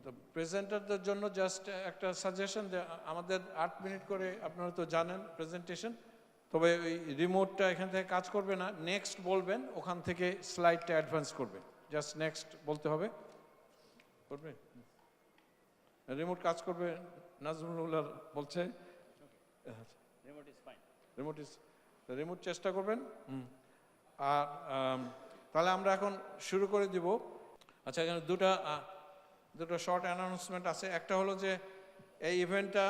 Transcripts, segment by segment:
তো প্রেজেন্টারদের জন্য জাস্ট একটা সাজেশন যে আমাদের 8 মিনিট করে আপনারা তো জানেন প্রেজেন্টেশন, তবে ওই রিমোটটা এখান থেকে কাজ করবে না, নেক্সট বলবেন ওখান থেকে স্লাইডটা অ্যাডভান্স করবে, জাস্ট নেক্সট বলতে হবে, করবে রিমোট কাজ করবে। নাজমুল বলছে রিমোট চেষ্টা করবেন। আর তাহলে আমরা এখন শুরু করে দিব। আচ্ছা, এখানে দুটো শর্ট অ্যানাউন্সমেন্ট আছে। একটা হলো যে এই ইভেন্টটা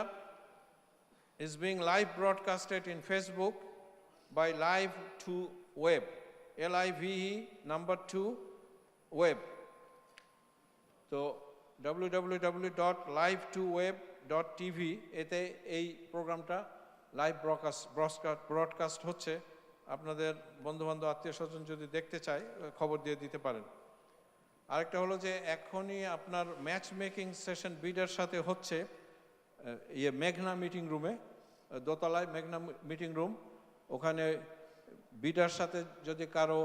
is being live broadcasted in Facebook by Live2Web, LIVE number 2 web. তো www.live2web.tv এতে এই প্রোগ্রামটা লাইভ ব্রডকাস্ট হচ্ছে। আপনাদের বন্ধুবান্ধব আত্মীয় স্বজন যদি দেখতে চায় খবর দিয়ে দিতে পারেন। আরেকটা হলো যে এখনই আপনার ম্যাচ মেকিং সেশন বিডার সাথে হচ্ছে মেঘনা মিটিং রুমে, দোতলায় মেঘনা মিটিং রুম। ওখানে বিডার সাথে যদি কারো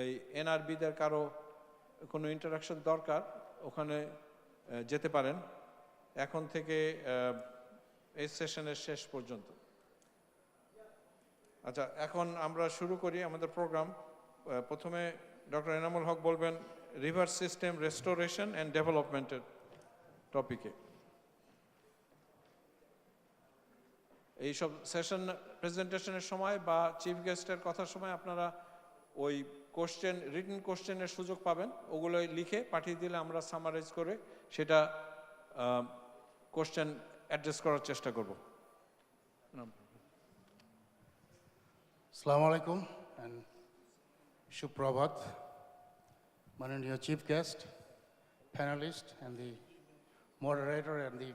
এই এনআরবিদের কারো কোনো ইন্টারাকশন দরকার ওখানে যেতে পারেন এখন থেকে এই সেশনের শেষ পর্যন্ত। আচ্ছা, এখন আমরা শুরু করি আমাদের প্রোগ্রাম। প্রথমে ডক্টর এনামুল হক বলবেন রিভার সিস্টেম রেস্টোরেশন অ্যান্ড ডেভেলপমেন্টের টপিকে। এইসব সেশন প্রেজেন্টেশনের সময় বা চিফ গেস্টের কথার সময় আপনারা ওই কোশ্চেন, রিটেন কোশ্চেনের সুযোগ পাবেন, ওগুলো লিখে পাঠিয়ে দিলে আমরা সামারাইজ করে সেটা কোশ্চেন অ্যাড্রেস করার চেষ্টা করব। Assalamu alaikum and Suprabhat, Mananiya Chief Guest, panelist, and the moderator and the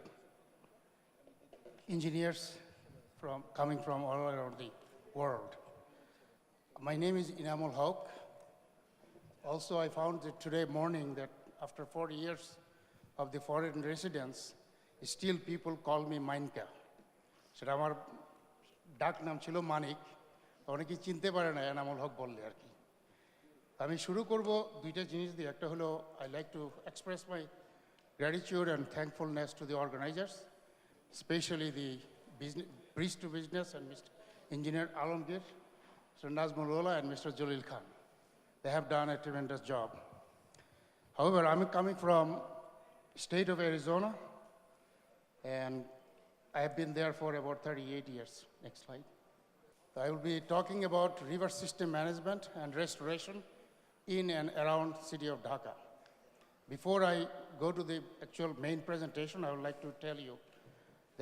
engineers coming from all around the world. My name is Inamul Haq. Also, I found that today morning that after 40 years of the foreign residence, still people call me Mainka. So আমার ডাক নাম ছিল মানিক, অনেকে চিনতে পারে না এনামুল হক বললে আর কি। আমি শুরু করব দুইটা জিনিস দিয়ে। একটা হলো I like to express my gratitude and থ্যাঙ্কফুলনেস to the organisers, specially the Bridge to Business and Mr. Engineer Alamgir, Mr. Nazmulullah and Mr. Jalil Khan. They have done a tremendous job. However, I'm coming from state of Arizona, and I have been there for about 38 years. Next slide. I will be talking about river system management and restoration in and around city of Dhaka. Before I go to the actual main presentation, I would like to tell you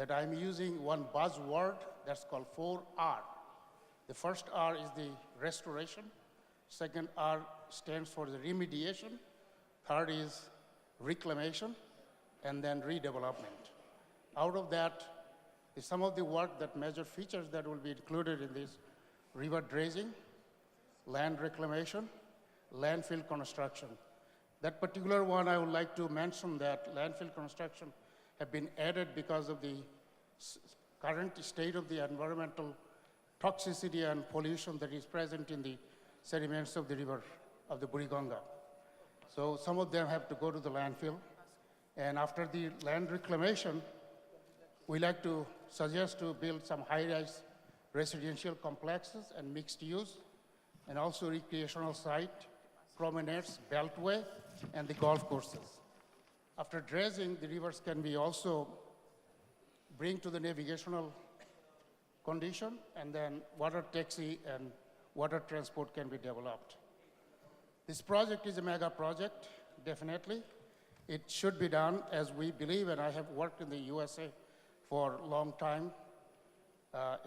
that I'm using one buzzword that's called 4R. The first R is the restoration, second R stands for the remediation, third is reclamation, and then redevelopment. Out of that is some of the work that major features that will be included in this: river dredging, land reclamation, landfill construction. That particular one, I would like to mention that landfill construction have been added because of the current state of the environmental toxicity and pollution that is present in the sediments of the river of the Buriganga. So some of them have to go to the landfill. And after the land reclamation, we like to suggest to build some high-rise residential complexes and mixed use, and also recreational site, promenades, beltway, and the golf courses. After dredging, the rivers can be also bring to the navigational condition, and then water taxi and water transport can be developed. This project is a mega project, definitely. It should be done as we believe, and I have worked in the USA for a long time.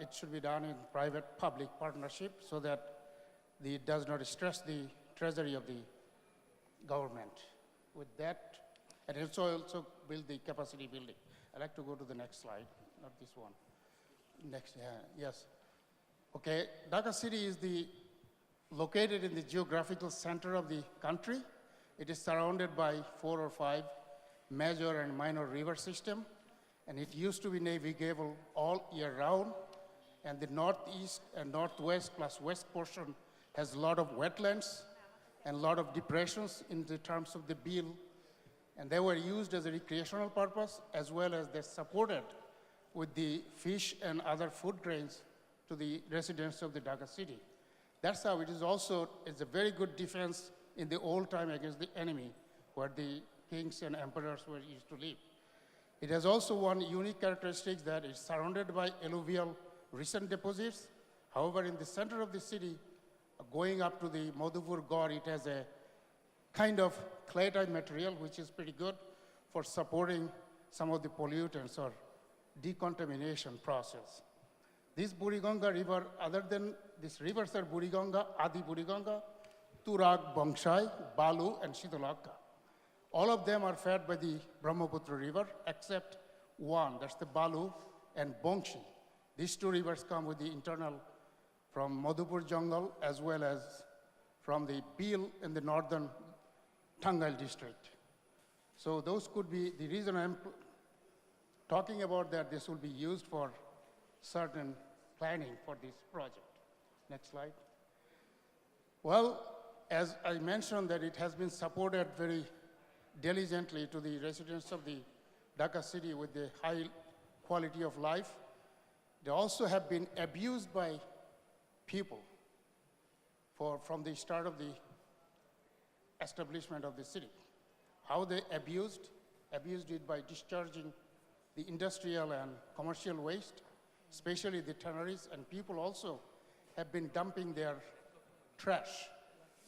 It should be done in private-public partnership so that it does not stress the treasury of the government. With that, and also build the capacity building. I'd like to go to the next slide, not this one. Next, yes. Okay, Dhaka City is located in the geographical center of the country. It is surrounded by 4 or 5 major and minor river system, and it used to be navigable all year round. And the northeast and northwest plus west portion has a lot of wetlands and a lot of depressions in the terms of the bill And they were used as a recreational purpose, as well as they supported with the fish and other food grains to the residents of the Dhaka city. That's how it is also, it's a very good defense in the old time against the enemy, where the kings and emperors were used to live. It has also one unique characteristic that it's surrounded by alluvial recent deposits. However, in the center of the city, going up to the Madhupur Gor, it has a kind of clay-type material, which is pretty good for supporting some of the pollutants or decontamination process. This Buriganga River, other than these rivers are Buriganga, Adi Buriganga, Turag, Bangshai, Balu, and Shidolaka. All of them are fed by the Brahmaputra River, except one, that's the Balu and Bongshi. These two rivers come with the internal from Madhupur Jungle, as well as from the Bil in the northern Tangal district. So those could be, the reason I'm talking about that, this will be used for certain planning for this project. Next slide. Well, as I mentioned that it has been supported very diligently to the residents of the Dhaka city with the high quality of life. They also have been abused by people from the start of the establishment of the city. How they abused it by discharging the industrial and commercial waste, especially the tanneries, and people also have been dumping their trash,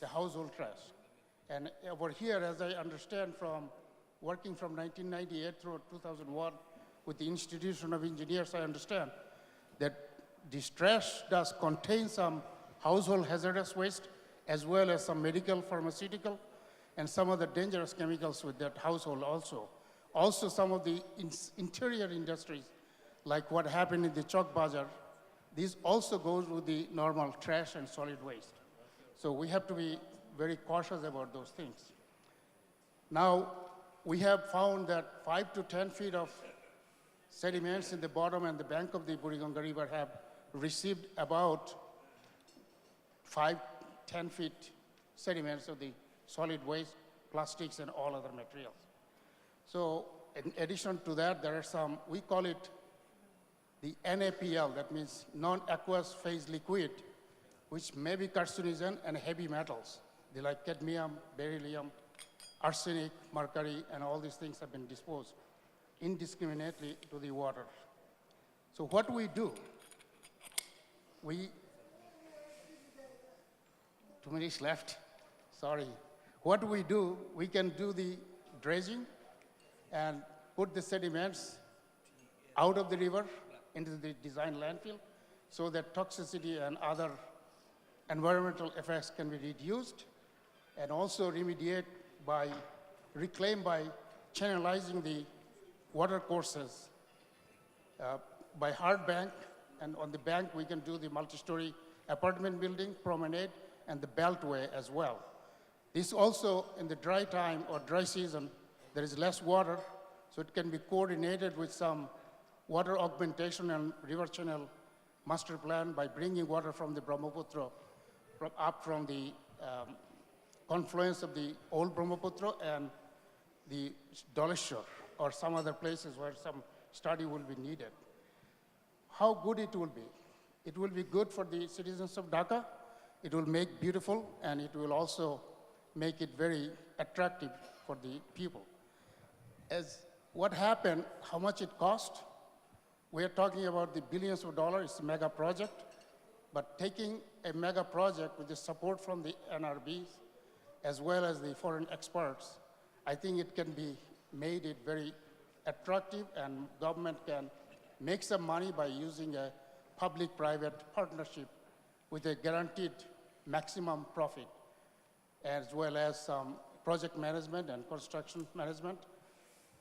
the household trash. And over here, as I understand from working from 1998 through 2001 with the Institution of Engineers, I understand that this trash does contain some household hazardous waste, as well as some medical, pharmaceutical, and some of the dangerous chemicals with that household also. Also some of the interior industries, like what happened in the Chowk Bazaar, this also goes with the normal trash and solid waste. So we have to be very cautious about those things. Now, we have found that 5 to 10 feet of sediments in the bottom and the bank of the Buriganga River have received about 10 feet sediments of the solid waste, plastics, and all other materials. So in addition to that, there are some, we call it the NaPl, that means non-aqueous phase liquid, which may be carcinogen and heavy metals. They like cadmium, beryllium, arsenic, mercury, and all these things have been disposed indiscriminately to the water. So what we do, 2 minutes left, sorry. What we do, we can do the dredging and put the sediments out of the river into the design landfill so that toxicity and other environmental effects can be reduced, and also reclaim by channelizing the water courses by hard bank, and on the bank we can do the multi-story apartment building, promenade, and the beltway as well. This also, in the dry time or dry season, there is less water, so it can be coordinated with some water augmentation and river channel master plan by bringing water from the Brahmaputra up from the confluence of the old Brahmaputra and the Dholeshwar or some other places where some study will be needed. How good it will be? It will be good for the citizens of Dhaka. It will make beautiful, and it will also make it very attractive for the people. As what happened, how much it cost? We are talking about the billions of dollars. It's a mega project, but taking a mega project with the support from the NRBs as well as the foreign experts, I think it can be made it very attractive, and government can make some money by using a public-private partnership with a guaranteed maximum profit, as well as some project management and construction management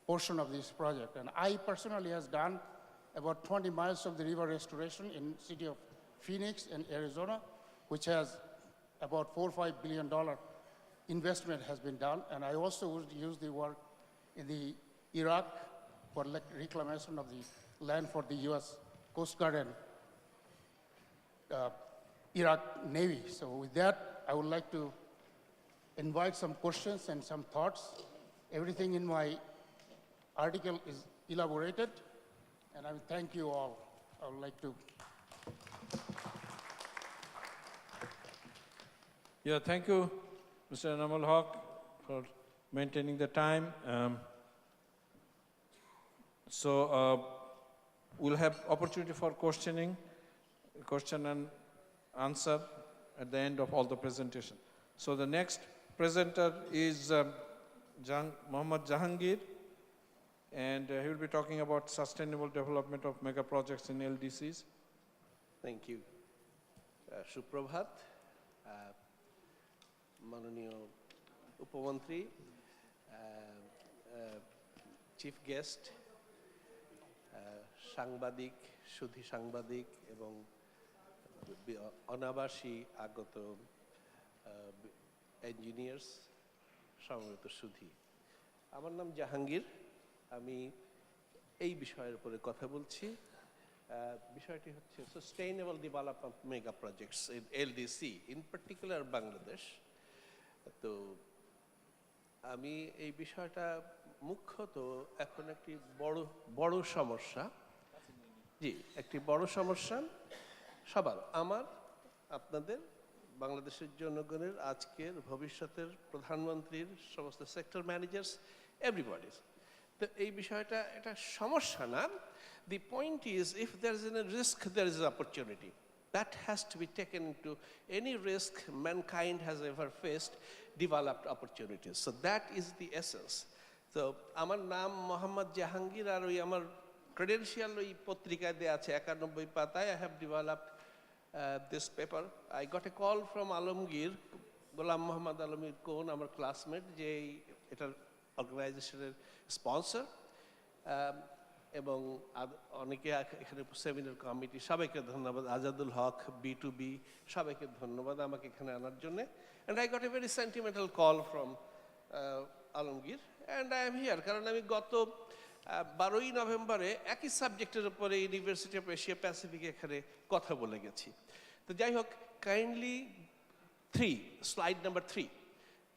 portion of this project. And I personally has done about 20 miles of the river restoration in city of Phoenix in Arizona, which has about $4 or $5 billion investment has been done. And I also would use the work in the Iraq for reclamation of the land for the US Coast Guard and Iraq Navy. So with that, I would like to invite some questions and some thoughts. Everything in my article is elaborated, and I thank you all. I would like to. Yeah, thank you, Mr. Enamul Haq, for maintaining the time. We'll have opportunity for question and answer at the end of all the presentation. So the next presenter is Mohammad Jahangir, and he will be talking about sustainable development of mega projects in LDCs. Thank you. সুপ্রভাত, মাননীয় উপমন্ত্রী, chief guest, সাংবাদিক, সুধী সাংবাদিক এবং অনাবাসী আগত engineers, সমবেত সুধী। আমার নাম জাহাঙ্গীর। আমি এই বিষয়ের উপরে কথা বলছি। বিষয়টি হচ্ছে sustainable development mega projects in LDC, in particular Bangladesh. তো আমি এই বিষয়টা মুখ্যত এখন একটি বড় সমস্যা, জি একটি বড় সমস্যা সবার, আমার, আপনাদের, বাংলাদেশের জনগণের, আজকের ভবিষ্যতের প্রধানমন্ত্রীর, সমস্ত সেক্টর ম্যানেজার্স, এভরিবডিজ। তো এই বিষয়টা এটা সমস্যা না। The point is, if there is a risk, there is an opportunity. That has to be taken into any risk mankind has ever faced, developed opportunities. So that is the essence. So, আমার নাম মোহাম্মদ জাহাঙ্গীর, আর ওই আমার credential ওই পত্রিকায় দেয়া আছে 91 পাতায়। I have developed this paper. I got a call from Alamgir, গোলাম মোহাম্মদ আলমগীর কোন, আমার ক্লাসমেট, যে এটার অর্গানাইজেশনের স্পন্সর, এবং অনেকে এখানে সেমিনার কমিটি, সবাইকে ধন্যবাদ, আজাদুল হক, B2B, সবাইকে ধন্যবাদ আমাকে এখানে আনার জন্যে। And I got a very sentimental call from Alamgir, and I am here, কারণ আমি গত 12ই নভেম্বরে একই সাবজেক্টের উপরে ইউনিভার্সিটি অফ এশিয়া প্যাসিফিক এখানে কথা বলে গেছি। তো যাই হোক, কাইন্ডলি স্লাইড নাম্বার 3।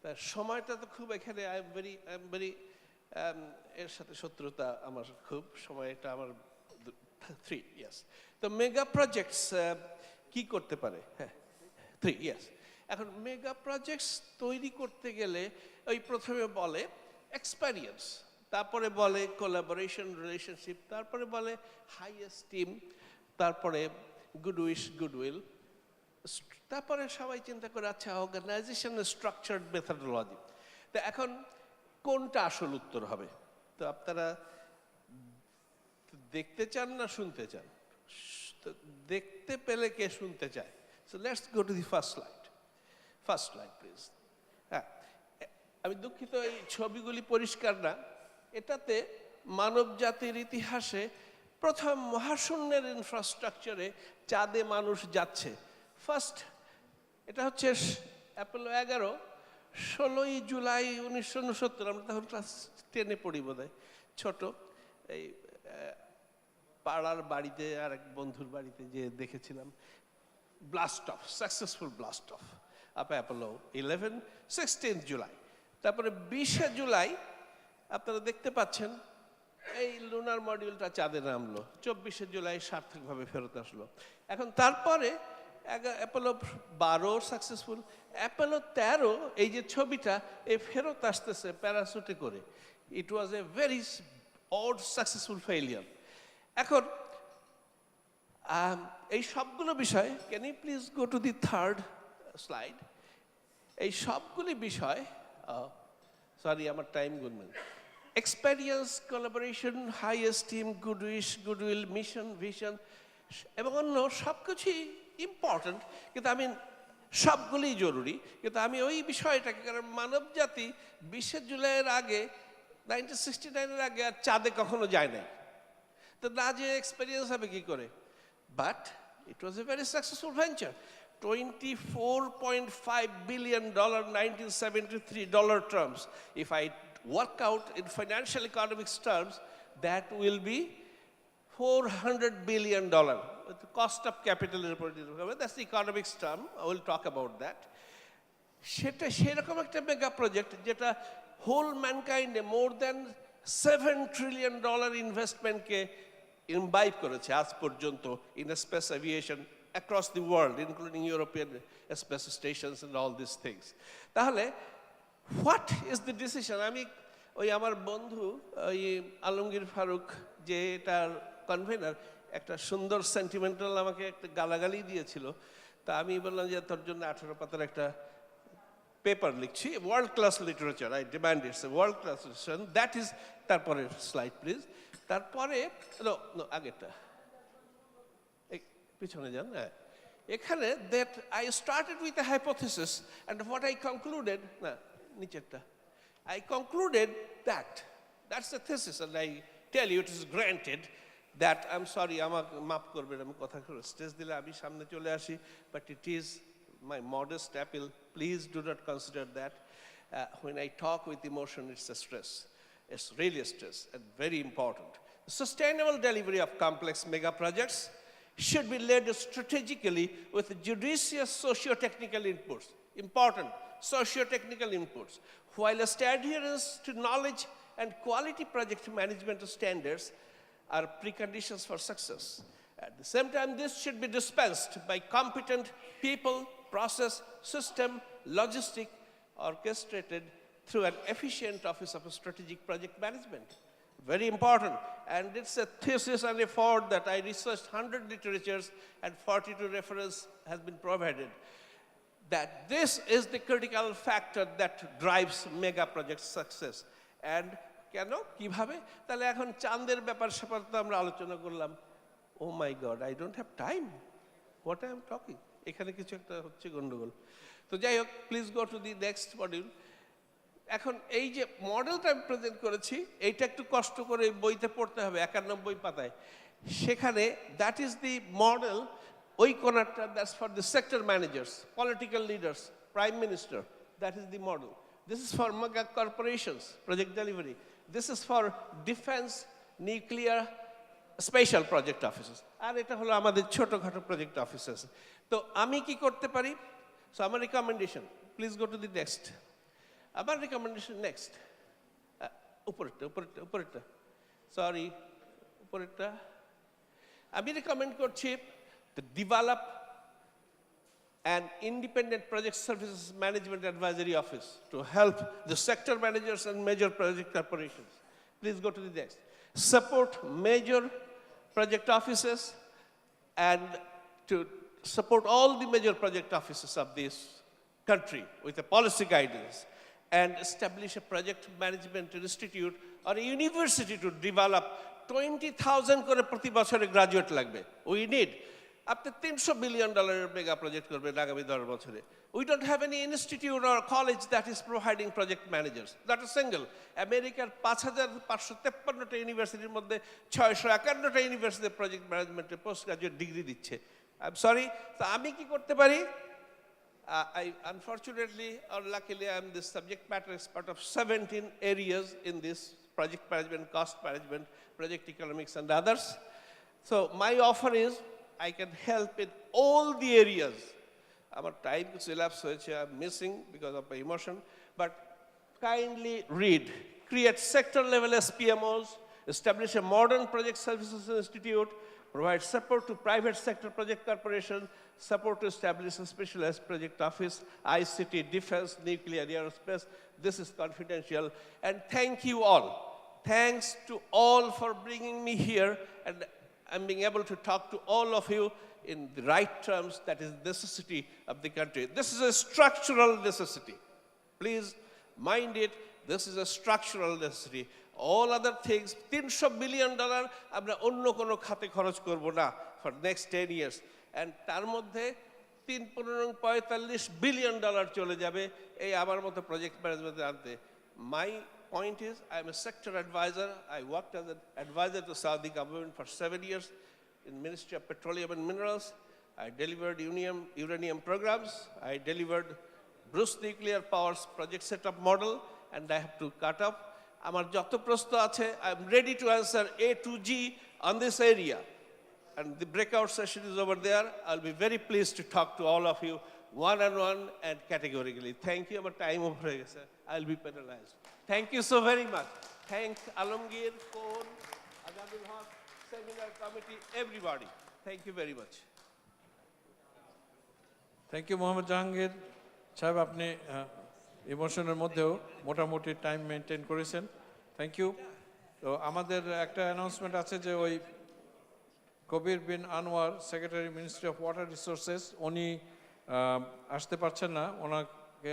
তা সময়টা তো খুব এখানে আই এম ভেরি এর সাথে শত্রুতা আমার খুব, সময়টা আমার 3, ইয়েস। তো মেগা প্রজেক্টস কি করতে পারে? হ্যাঁ, 3, ইয়েস। এখন মেগা প্রজেক্টস তৈরি করতে গেলে ওই প্রথমে বলে এক্সপেরিয়েন্স, তারপরে বলে কোলাবোরেশন, রিলেশনশিপ, তারপরে বলে হাই এস্টিম, তারপরে গুডউইল, তারপরে সবাই চিন্তা করে আচ্ছা অর্গানাইজেশন স্ট্রাকচার্ড মেথডোলজি। তো এখন কোনটা আসল উত্তর হবে? তো আপনারা দেখতে চান না শুনতে চান? দেখতে পেলে কে শুনতে চায়? So let's go to the first slide please. হ্যাঁ, আমি দুঃখিত এই ছবিগুলি পরিষ্কার না। এটাতে মানব জাতির ইতিহাসে প্রথম মহাশূন্যের ইনফ্রাস্ট্রাকচারে চাঁদে মানুষ যাচ্ছে। ফার্স্ট, এটা হচ্ছে অ্যাপোলো 11, 16ই জুলাই 1969। আমরা তখন ক্লাস 10-এ পড়ি বোধহয়, ছোট, এই পাড়ার বাড়িতে আর এক বন্ধুর বাড়িতে যে দেখেছিলাম blast of, successful blast of up Apollo 11, 16 July. তারপরে 20শে জুলাই আপনারা দেখতে পাচ্ছেন এই লুনার মডিউলটা চাঁদে নামলো, 24শে জুলাই সার্থকভাবে ফেরত আসলো। এখন তারপরে অ্যাপোলো 12 সাকসেসফুল, অ্যাপোলো 13 এই যে ছবিটা, এই ফেরত আসতেছে প্যারাসুটে করে। It was a very odd successful failure. এখন এই সবগুলো বিষয়, can you please go to the third slide? এই সবগুলি বিষয়, সরি আমার টাইম গুনবেন, experience, collaboration, high esteem, goodwill, mission, vision এবং অন্য সব কিছুই ইম্পর্ট্যান্ট, কিন্তু আমি সবগুলি জরুরি, কিন্তু আমি ওই বিষয়টাকে, কারণ মানব জাতি 20শে জুলাইয়ের আগে, 1969-এর আগে আর চাঁদে কখনো যায় নাই, তো না যে এক্সপেরিয়েন্স হবে কি করে? But it was a very successful venture. $24.5 billion, 1973 dollar terms. If I work out in financial economics terms, that will be $400 billion. The cost of capital, that's the economics term. I will talk about that. সেটা সেরকম একটা mega project যেটা whole ম্যানকাইন্ডে more than $7 trillion ইনভেস্টমেন্টকে ইনভাইভ করেছে আজ পর্যন্ত in space aviation across the world including European space stations and all this things. তাহলে what is the decision? আমি ওই আমার বন্ধু ওই আলমগীর ফারুক যে এটার কনভেনার একটা সুন্দর সেন্টিমেন্টাল আমাকে একটা গালাগালি দিয়েছিল, তা আমি বললাম যে তোর জন্য 18 পাতার একটা পেপার লিখছি, world class literature, I demand it's a world class literature, that is, তারপরে স্লাইড প্লিজ, তারপরে আগেরটা পিছনে যান। হ্যাঁ, এখানে that I started with a hypothesis and what I concluded, না নিচেরটা, I concluded that that's the thesis, and I tell you it is granted that, I'm sorry, আমার মাফ করবেন আমি কথা স্ট্রেস দিলে আমি সামনে চলে আসি, but it is my modest appeal, please do not consider that when I talk with emotion, it's a stress, it's really a stress and very important. Sustainable delivery of complex mega projects should be led strategically with judicious socio-technical inputs, important socio-technical inputs, while adherence to knowledge and quality project management standards are preconditions for success. At the same time, this should be dispensed by competent people, process, system, logistic, orchestrated through an efficient Office of Strategic Project Management. Very important. And it's a thesis and effort that I researched 100 literatures and 42 reference has been provided, that this is the critical factor that drives mega project success. And কেন কিভাবে? তাহলে এখন চাঁদের ব্যাপার স্যাপার তো আমরা আলোচনা করলাম। Oh my god, I don't have time, what I am talking, এখানে কিছু একটা হচ্ছে গন্ডগোল। তো যাই হোক, please go to the next module. এখন এই যে মডেলটা আমি প্রেজেন্ট করেছি, এইটা একটু কষ্ট করে বইতে পড়তে হবে 91 পাতায়। সেখানে দ্যাট ইজ দি মডেল, ওই কোনারটা that's for the sector managers, political leaders, prime minister, that is the model. This is for mega corporations, project delivery. This is for defense, nuclear, special project offices. আর এটা হলো আমাদের ছোটখাটো project offices. তো আমি কি করতে পারি? সো আমার recommendation, please go to the next. আমার রিকমেন্ডেশন নেক্সট, উপরেরটা সরি, উপরেরটা। আমি রিকমেন্ড করছি to develop an independent project services management advisory office to help the sector managers and major project corporations. Please go to the next. Support major project offices and to support all the major project offices of this country with a policy guidance, and establish a project management institute or a university to develop 20,000 করে প্রতি বছরে graduate লাগবে। We need আপনি $300 billion mega project করবেন আগামী 10 বছরে। We don't have any institute or college that is providing project managers, not a single. আমেরিকার 5,553টা ইউনিভার্সিটির মধ্যে 651টা ইউনিভার্সিটি প্রজেক্ট ম্যানেজমেন্টে পোস্ট গ্রাজুয়েট ডিগ্রি দিচ্ছে। আই এম সরি, তো আমি কি করতে পারি? I unfortunately or luckily I am the subject matter expert of 17 areas in this: project management, cost management, project economics and others. So my offer is I can help in all the areas. Our time is elapsed, which I'm missing because of my emotion, but kindly read, create sector level SPMOs, establish a modern project services institute, provide support to private sector project corporation, support to establish a specialized project office, ICT, defense, nuclear, aerospace. This is confidential. And thank you all. Thanks to all for bringing me here, and I'm being able to talk to all of you in the right terms. That is necessity of the country. This is a structural necessity. Please mind it. This is a structural necessity. All other things, $300 billion আমরা অন্য কোনো খাতে খরচ করব না for next 10 years. And তার মধ্যে $45 billion চলে যাবে এই আমার মতো প্রজেক্ট ম্যানেজমেন্টে আনতে। My point is, I am a sector advisor. I worked as an advisor to Saudi government for 7 years in Ministry of Petroleum and Minerals. I delivered uranium programs. I delivered Bruce Nuclear Power's project setup model, and I have to cut off. আমার যত প্রশ্ন আছে, I am ready to answer A to G on this area. And the breakout session is over there. I'll be very pleased to talk to all of you one-on-one and categorically. Thank you. Our time over, sir. I'll be penalized. Thank you so very much. Thank Alamgir, Kon, Azadul Haq, Seminar Committee, everybody. Thank you very much. Thank you Mohammad Jahangir Saheb, আপনি ইমোশনের মধ্যেও মোটামুটি time maintain করেছেন, thank you. তো আমাদের একটা announcement আছে যে ওই Kabir bin Anwar, secretary ministry of water resources, উনি আসতে পারছেন না, ওনাকে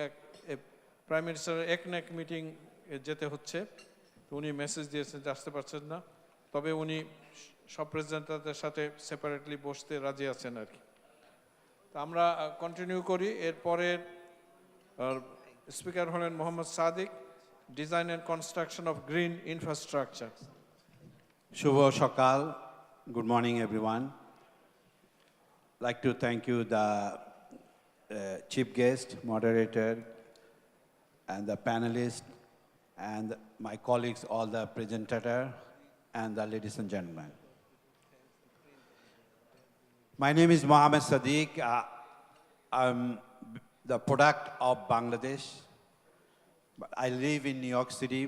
প্রাইম মিনিস্টারের একনেক মিটিং যেতে হচ্ছে, তো উনি মেসেজ দিয়েছেন যে আসতে পারছেন না, তবে উনি সব প্রেসিডেন্টদের সাথে সেপারেটলি বসতে রাজি আছেন আর কি। তো আমরা কন্টিনিউ করি। এরপরের স্পিকার হলেন Mohammad Sadiq, design and construction of green infrastructure. Shubho Shakal, good morning everyone. Like to thank you the chief guest, moderator, and the panelists, and my colleagues, all the presenter, and the ladies and gentlemen. My name is Mohammed Sadiq. I'm the product of Bangladesh, but I live in New York City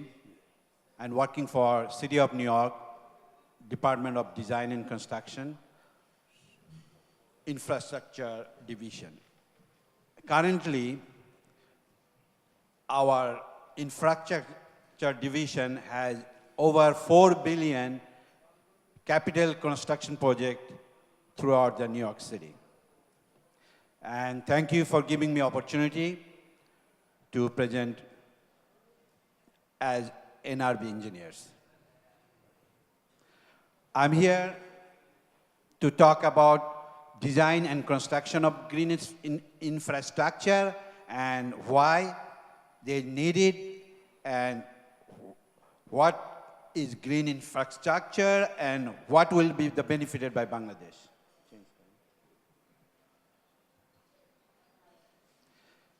and working for City of New York, Department of Design and Construction, Infrastructure Division. Currently, our Infrastructure Division has over 4 billion capital construction project throughout the New York City. And thank you for giving me opportunity to present as NRB engineers. I'm here to talk about design and construction of green infrastructure and why they need it and what is green infrastructure and what will be the benefited by Bangladesh.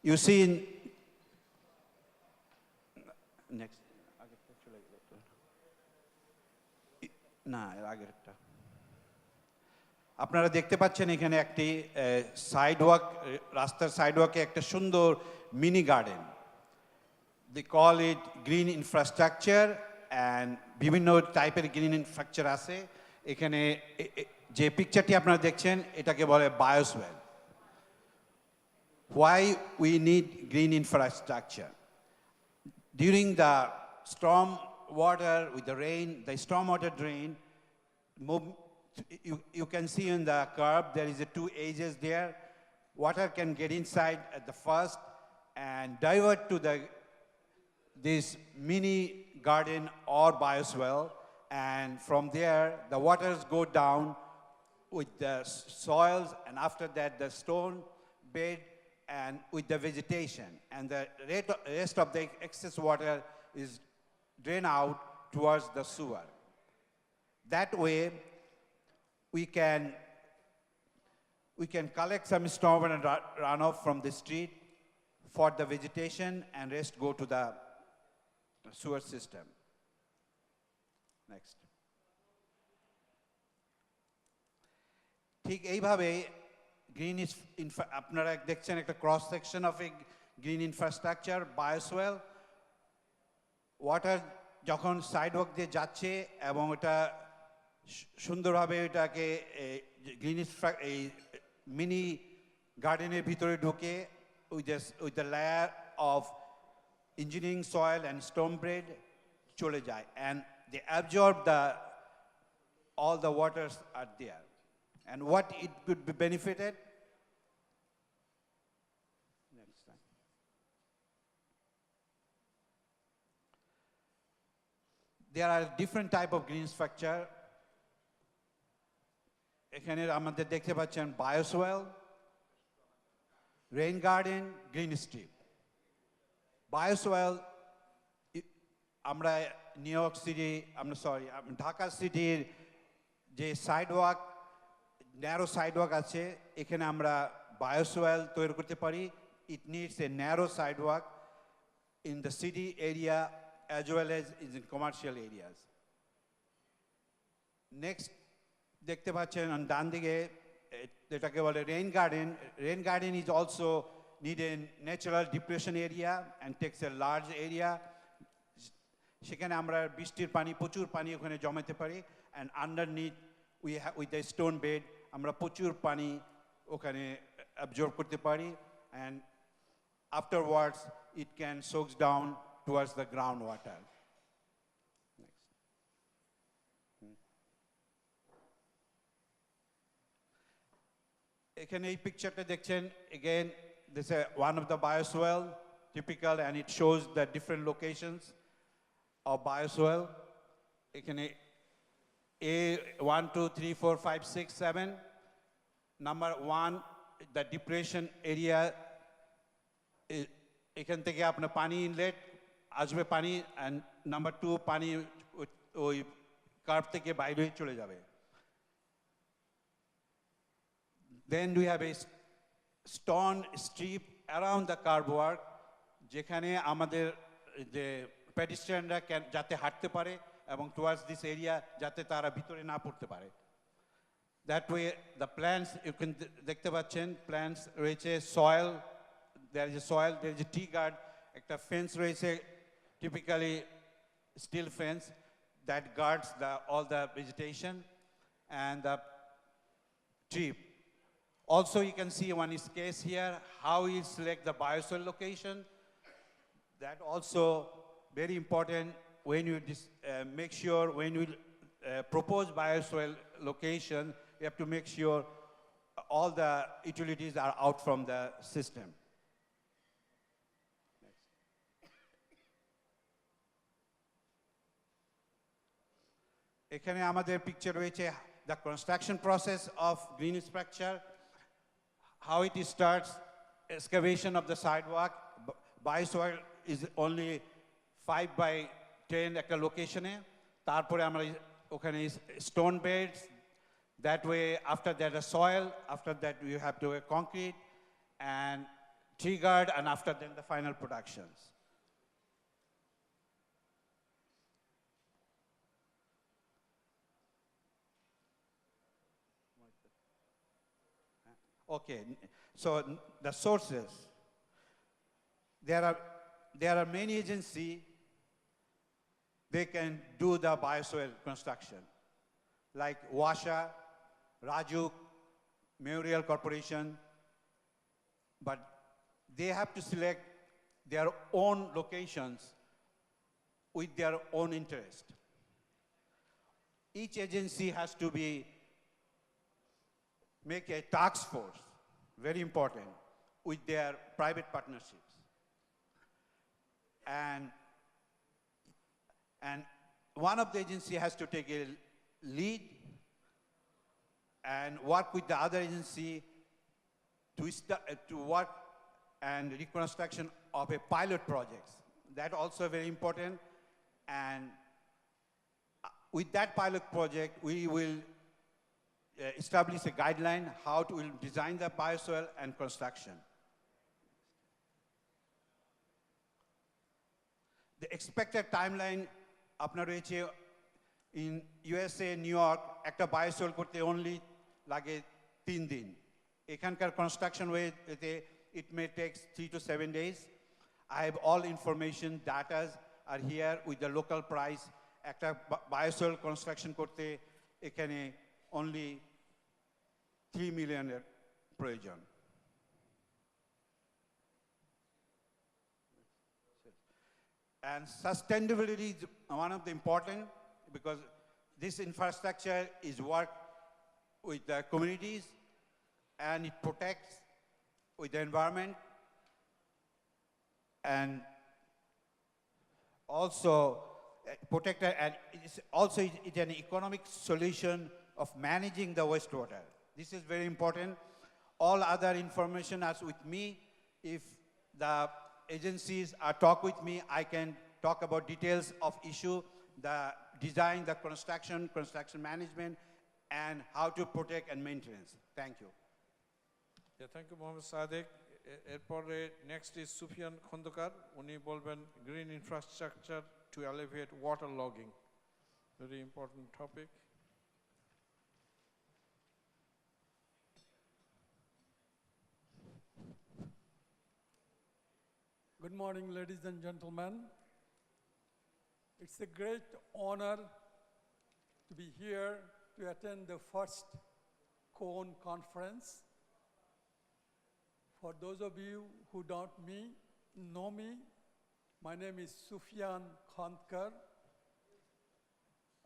You see in next না এর আগেরটা আপনারা দেখতে পাচ্ছেন এখানে একটি সাইডওয়াক, রাস্তার সাইডওয়াকে একটা সুন্দর mini garden, they call it green infrastructure, and বিভিন্ন টাইপের গ্রিন ইনফ্রাস্ট্রাকচার আছে এখানে। যে পিকচারটি আপনারা দেখছেন এটাকে বলে biosphere. Why we need green infrastructure? During the storm water, with the rain, the storm water drain, you can see in the curve, there is a 2 edges there. Water can get inside at the first and divert to this mini garden or bioswale, and from there, the waters go down with the soils, and after that, the stone bed, and with the vegetation, and the rest of the excess water is drained out towards the sewer. That way, we can collect some storm and runoff from the street for the vegetation, and rest go to the sewer system. Next. ঠিক এইভাবে green আপনারা দেখছেন একটা cross section of a green infrastructure bioswale. Water যখন sidewalk দিয়ে যাচ্ছে এবং এটা সুন্দরভাবে এটাকে গ্রিন এই মিনি গার্ডেনের ভিতরে ঢুকে with the layer of engineering soil and stone bread চলে যায়, and they absorb all the waters are there. And what it could be benefited? Next slide. There are different type of green structure. এখানে আমাদের দেখতে পাচ্ছেন বায়োসোয়েল, rain garden, green strip. বায়োসোয়েল আমরা new York city, Dhaka সিটির যে সাইডওয়াক, narrow সাইডওয়াক আছে, এখানে আমরা বায়োসোয়েল তৈরি করতে পারি। It needs a narrow sidewalk in the city area as well as in commercial areas. Next দেখতে পাচ্ছেন ডান দিকে যেটাকে বলে rain garden is also need a natural depression area and takes a large area. সেখানে আমরা বৃষ্টির পানি প্রচুর পানি ওখানে জমাতে পারি and underneath with the stone bed আমরা প্রচুর পানি ওখানে absorb করতে পারি and afterwards it can soaks down towards the groundwater. এখানে এই পিকচারটা দেখছেন again this is one of the bioswale typical and it shows the different locations of bioswale. এখানে A 1 2 3 4 5 6 7 number 1 the depression area এখান থেকে আপনার পানি ইনলেট আসবে পানি and number 2 পানি ওই কার্ভ থেকে বাইরে চলে যাবে. Then we have a stone strip around the curb work যেখানে আমাদের যে pedestrianরা যাতে হাঁটতে পারে এবং towards this area যাতে তারা ভিতরে না পড়তে পারে. That way the plants you can দেখতে পাচ্ছেন plants রয়েছে soil there is a soil there is a tree guard একটা fence রয়েছে typically steel fence that guards all the vegetation and the tree. Also, you can see one is case here, how you select the bioswale location. That also very important when you make sure when you propose bioswale location, you have to make sure all the utilities are out from the system. এখানে আমাদের picture রয়েছে the construction process of green structure. How it starts, excavation of the sidewalk. Bioswale is only 5 by 10 একটা লোকেশনে তারপরে আমরা ওখানে stone beds that way after that a soil after that you have to a concrete and tree guard and after then the final productions. Okay, so the sources. There are many agencies, they can do the bioswale construction, like Washa, Rajuk, Memorial Corporation, but they have to select their own locations with their own interest. Each agency has to make a task force, very important, with their private partnerships. And one of the agency has to take a lead and work with the other agency to work and reconstruction of a pilot project. That also very important. And with that pilot project, we will establish a guideline how to design the bioswale and construction. The expected timeline আপনার রয়েছে in USA, New York একটা bioswale করতে only লাগে 3 দিন. এখানকার construction ওয়েতে it may take 3 to 7 days. I have all information, data are here with the local price. একটা bioswale construction করতে এখানে only 3 million প্রয়োজন. And sustainability is one of the important because this infrastructure is work with the communities and it protects with the environment and also protected and it's also it's an economic solution of managing the wastewater. This is very important. All other information is with me. If the agencies are talk with me, I can talk about details of issue, the design, the construction management, and how to protect and maintenance. Thank you. Yeah, thank you, Mohammed Sadiq. এরপরে next is Sufyan Khondokar. উনি বলবেন green infrastructure to alleviate water logging. Very important topic. Good morning, ladies and gentlemen. It's a great honor to be here to attend the first CONE conference. For those of you who don't know me, my name is Sufyan Khandkar.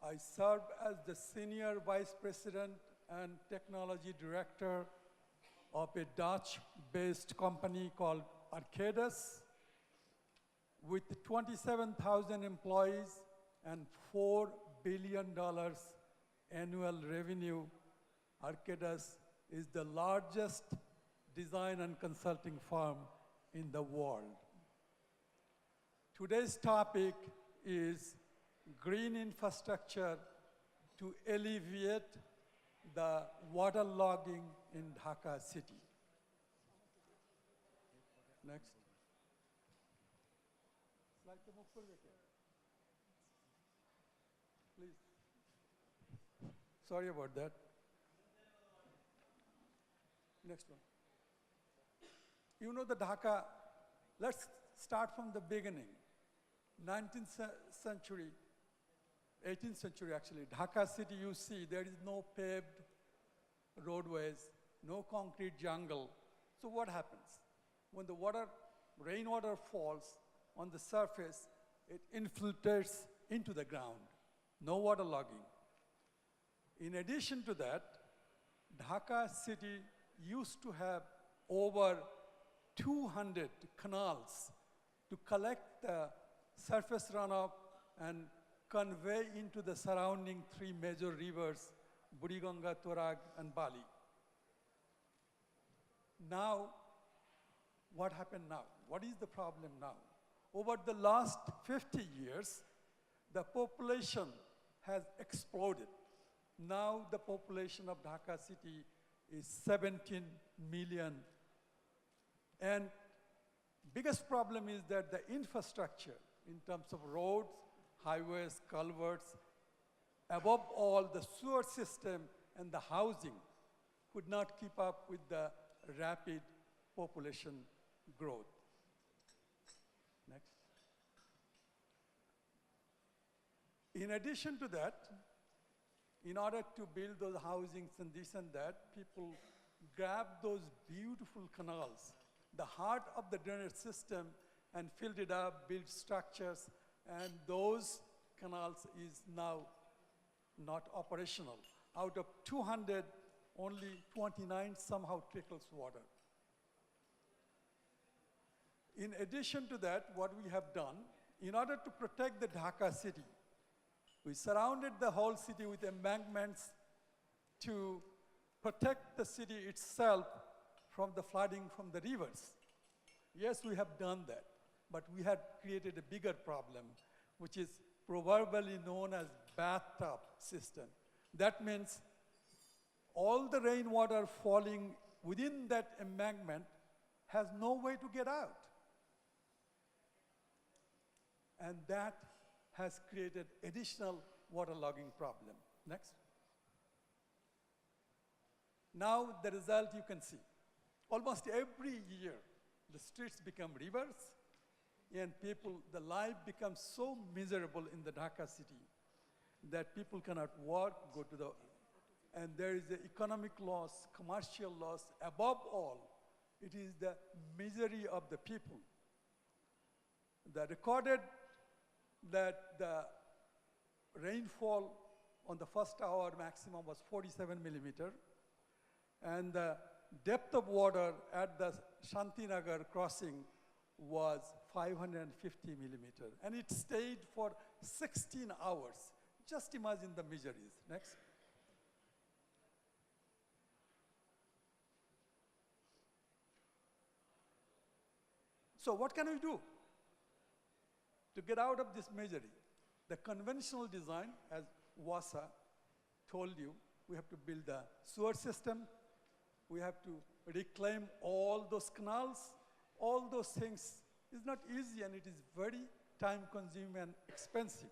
I serve as the Senior Vice President and Technology Director of a Dutch-based company called Arcadis, with 27,000 employees and $4 billion annual revenue. Arcadis is the largest design and consulting firm in the world. Today's topic is green infrastructure to alleviate the waterlogging in Dhaka city. Next. Please. Sorry about that. Next one. You know the Dhaka, let's start from the beginning. 19th century, 18th century actually, Dhaka city you see, there is no paved roadways, no concrete jungle. So what happens? When the rainwater falls on the surface, it infiltrates into the ground. No waterlogging. In addition to that, Dhaka city used to have over 200 canals to collect the surface runoff and convey into the surrounding three major rivers, Buriganga, Torag, and Bali. Now, what happened now? What is the problem now? Over the last 50 years, the population has exploded. Now the population of Dhaka city is 17 million. And biggest problem is that the infrastructure in terms of roads, highways, culverts, above all the sewer system and the housing could not keep up with the rapid population growth. Next. In addition to that, in order to build those housings and this and that, people grabbed those beautiful canals, the heart of the drainage system, and filled it up, built structures, and those canals is now not operational. Out of 200, only 29 somehow trickles water. In addition to that, what we have done, in order to protect the Dhaka city, we surrounded the whole city with embankments to protect the city itself from the flooding from the rivers. Yes, we have done that, but we had created a bigger problem, which is proverbially known as bathtub system. That means all the rainwater falling within that embankment has no way to get out. And that has created additional waterlogging problem. Next. Now the result you can see. Almost every year, the streets become rivers, and the life becomes so miserable in the Dhaka city that people cannot work, and there is the economic loss, commercial loss. Above all, it is the misery of the people. The recorded that the rainfall on the first hour maximum was 47 millimeter, and the depth of water at the Shantinagar crossing was 550 millimeter, and it stayed for 16 hours. Just imagine the miseries. Next. So what can we do to get out of this misery? The conventional design, as Wasa told you, we have to build a sewer system, we have to reclaim all those canals. All those things is not easy, and it is very time-consuming and expensive.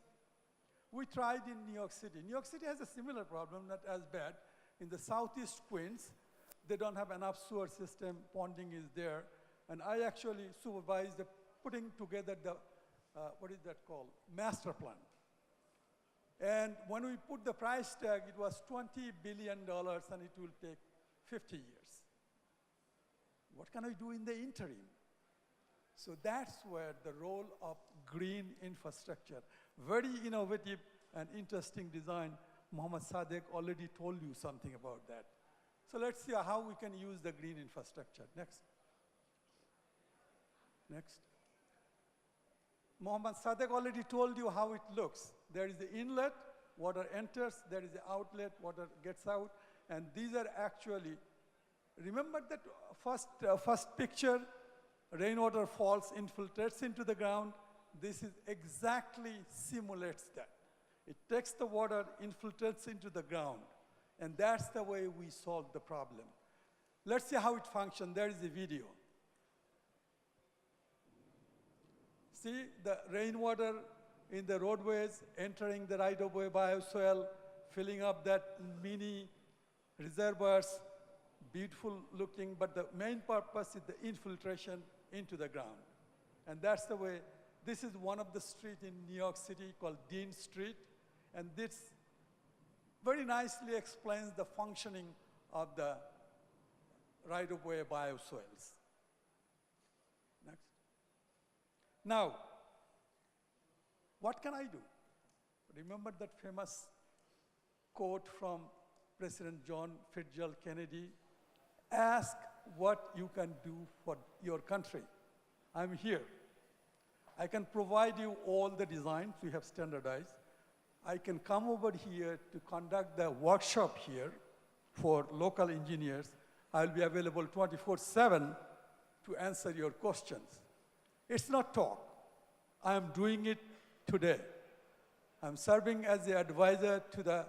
We tried in New York City. New York City has a similar problem, not as bad. In the southeast Queens, they don't have enough sewer system, ponding is there. And I actually supervised the putting together the, what is that called, master plan. And when we put the price tag, it was $20 billion and it will take 50 years. What can we do in the interim? So that's where the role of green infrastructure, very innovative and interesting design. Mohammad Sadek already told you something about that. So let's see how we can use the green infrastructure. Next. Next. Mohammad Sadek already told you how it looks. There is the inlet, water enters, there is the outlet, water gets out, and these are actually, remember that first picture, rainwater falls, infiltrates into the ground. This is exactly simulates that. It takes the water, infiltrates into the ground, and that's the way we solve the problem. Let's see how it functions. There is a video. See the rainwater in the roadways entering the right-of-way bioswale, filling up that mini reservoirs, beautiful looking, but the main purpose is the infiltration into the ground. And that's the way, this is one of the streets in New York City called Dean Street, and this very nicely explains the functioning of the right-of-way bioswales. Next. Now, what can I do? Remember that famous quote from President John Fitzgerald Kennedy? Ask what you can do for your country. I'm here. I can provide you all the designs we have standardized. I can come over here to conduct the workshop here for local engineers. I'll be available 24/7 to answer your questions. It's not talk. I am doing it today. I'm serving as the advisor to the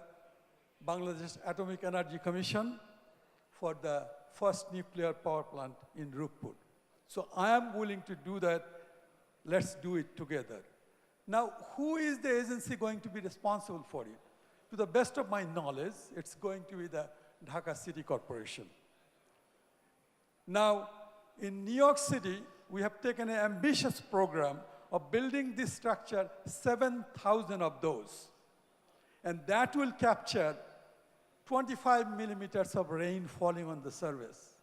Bangladesh Atomic Energy Commission for the first nuclear power plant in Rukpur. So I am willing to do that. Let's do it together. Now, who is the agency going to be responsible for it? To the best of my knowledge, it's going to be the Dhaka City Corporation. Now, in New York City, we have taken an ambitious program of building this structure, 7,000 of those. And that will capture 25 millimeters of rain falling on the surface.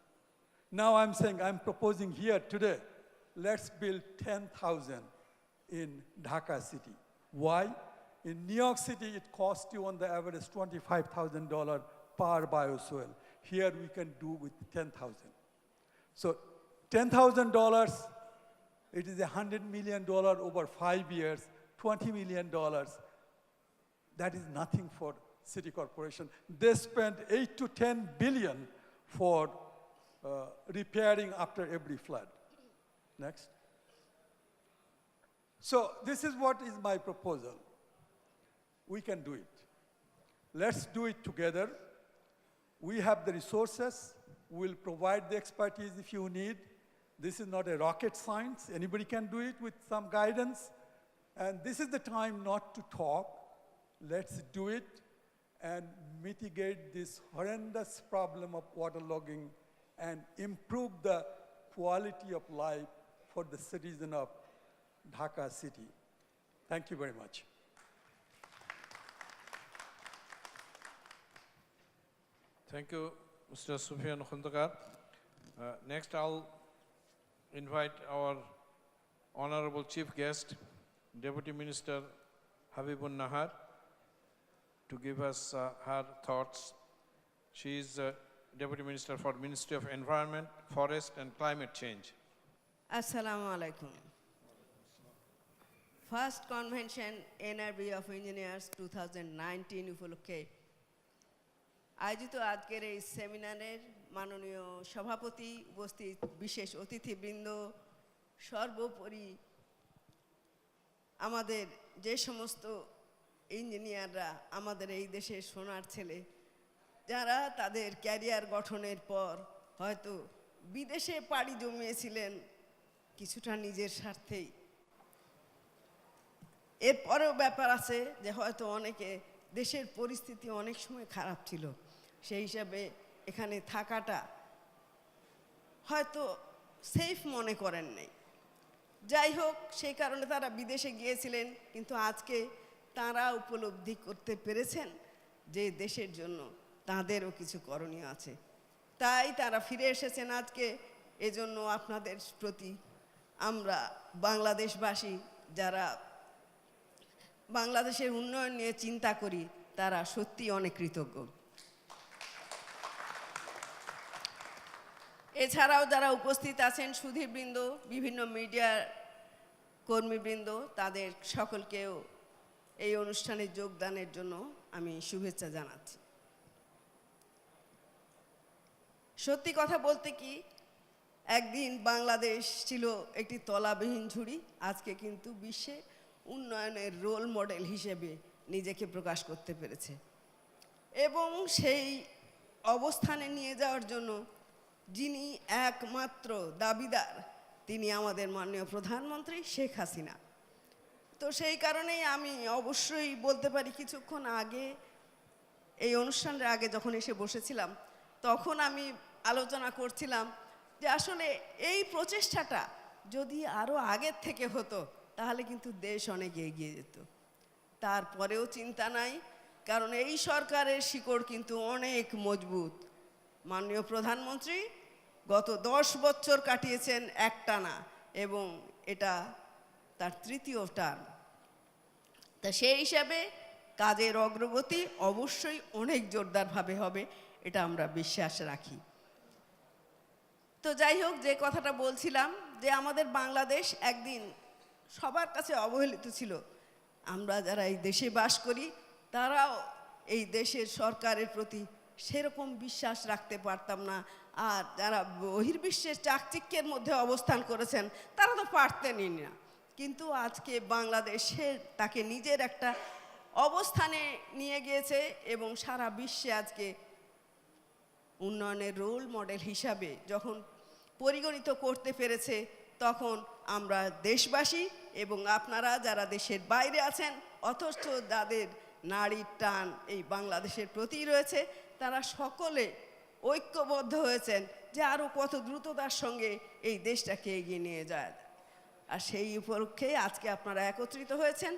Now I'm saying, I'm proposing here today, let's build 10,000 in Dhaka City. Why? In New York City, it costs you on the average $25,000 per bioswale. Here we can do with 10,000. So $10,000, it is $100 million over 5 years, $20 million. That is nothing for city corporation. They spend 8 to 10 billion for repairing after every flood. Next. So this is what is my proposal. We can do it. Let's do it together. We have the resources. We'll provide the expertise if you need. This is not a rocket science. Anybody can do it with some guidance. And this is the time not to talk. Let's do it and mitigate this horrendous problem of waterlogging and improve the quality of life for the citizen of Dhaka City. Thank you very much. Thank you, Mr. Sufyan Khundakar. Next, I'll invite our Honorable Chief Guest, Deputy Minister Habibun Nahar, to give us her thoughts. She is Deputy Minister for Ministry of Environment, Forest and Climate Change. Assalamu alaikum. First Convention NRB of Engineers 2019 উপলক্ষে আয়োজিত আজকের এই সেমিনারের মাননীয় সভাপতি, উপস্থিত বিশেষ অতিথিবৃন্দ, সর্বোপরি আমাদের যে সমস্ত ইঞ্জিনিয়াররা আমাদের এই দেশের সোনার ছেলে, যারা তাদের ক্যারিয়ার গঠনের পর হয়তো বিদেশে পাড়ি জমিয়েছিলেন কিছুটা নিজের স্বার্থেই, এরপরেও ব্যাপার আছে যে হয়তো অনেকে দেশের পরিস্থিতি অনেক সময় খারাপ ছিল, সেই হিসাবে এখানে থাকাটা হয়তো সেফ মনে করেন নাই। যাই হোক, সেই কারণে তারা বিদেশে গিয়েছিলেন, কিন্তু আজকে তারা উপলব্ধি করতে পেরেছেন যে দেশের জন্য তাদেরও কিছু করণীয় আছে, তাই তারা ফিরে এসেছেন আজকে। এজন্য আপনাদের প্রতি আমরা বাংলাদেশবাসী যারা বাংলাদেশের উন্নয়ন নিয়ে চিন্তা করি তারা সত্যি অনেক কৃতজ্ঞ। এছাড়াও যারা উপস্থিত আছেন সুধীবৃন্দ, বিভিন্ন মিডিয়ার কর্মীবৃন্দ, তাদের সকলকেও এই অনুষ্ঠানে যোগদানের জন্য আমি শুভেচ্ছা জানাচ্ছি। সত্যি কথা বলতে কি, একদিন বাংলাদেশ ছিল একটি তলাবিহীন ঝুড়ি, আজকে কিন্তু বিশ্বে উন্নয়নের রোল মডেল হিসেবে নিজেকে প্রকাশ করতে পেরেছে, এবং সেই অবস্থানে নিয়ে যাওয়ার জন্য যিনি একমাত্র দাবিদার তিনি আমাদের মাননীয় প্রধানমন্ত্রী শেখ হাসিনা। তো সেই কারণেই আমি অবশ্যই বলতে পারি, কিছুক্ষণ আগে এই অনুষ্ঠানের আগে যখন এসে বসেছিলাম তখন আমি আলোচনা করছিলাম যে আসলে এই প্রচেষ্টাটা যদি আরও আগের থেকে হতো তাহলে কিন্তু দেশ অনেক এগিয়ে যেত। তারপরেও চিন্তা নাই, কারণ এই সরকারের শিকড় কিন্তু অনেক মজবুত। মাননীয় প্রধানমন্ত্রী গত 10 বছর কাটিয়েছেন একটানা, এবং এটা তার তৃতীয় টার্ম। তা সেই হিসাবে কাজের অগ্রগতি অবশ্যই অনেক জোরদারভাবে হবে, এটা আমরা বিশ্বাস রাখি। তো যাই হোক, যে কথাটা বলছিলাম যে আমাদের বাংলাদেশ একদিন সবার কাছে অবহেলিত ছিল। আমরা যারা এই দেশে বাস করি তারাও এই দেশের সরকারের প্রতি সেরকম বিশ্বাস রাখতে পারতাম না, আর যারা বহির্বিশ্বের চাকচিক্যের মধ্যে অবস্থান করেছেন তারা তো পারতেনই না। কিন্তু আজকে বাংলাদেশের তাকে নিজের একটা অবস্থানে নিয়ে গিয়েছে, এবং সারা বিশ্বে আজকে উন্নয়নের রোল মডেল হিসাবে যখন পরিগণিত করতে পেরেছে, তখন আমরা দেশবাসী এবং আপনারা যারা দেশের বাইরে আছেন অথচ যাদের নাড়ির টান এই বাংলাদেশের প্রতি রয়েছে, তারা সকলে ঐক্যবদ্ধ হয়েছেন যে আরও কত দ্রুততার সঙ্গে এই দেশটাকে এগিয়ে নিয়ে যায়। আর সেই উপলক্ষে আজকে আপনারা একত্রিত হয়েছেন।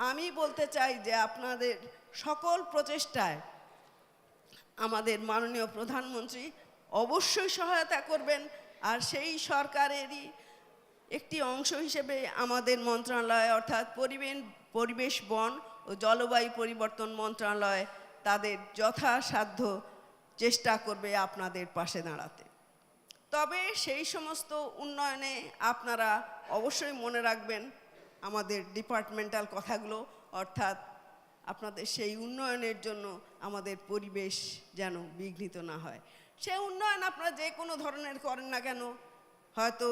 আমি বলতে চাই যে আপনাদের সকল প্রচেষ্টায় আমাদের মাননীয় প্রধানমন্ত্রী অবশ্যই সহায়তা করবেন, আর সেই সরকারেরই একটি অংশ হিসেবে আমাদের মন্ত্রণালয় অর্থাৎ পরিবেশ বন ও জলবায়ু পরিবর্তন মন্ত্রণালয় তাদের যথাসাধ্য চেষ্টা করবে আপনাদের পাশে দাঁড়াতে। তবে সেই সমস্ত উন্নয়নে আপনারা অবশ্যই মনে রাখবেন আমাদের ডিপার্টমেন্টাল কথাগুলো, অর্থাৎ আপনাদের সেই উন্নয়নের জন্য আমাদের পরিবেশ যেন বিঘ্নিত না হয়। সেই উন্নয়ন আপনারা যে কোনো ধরনের করেন না কেন, হয়তো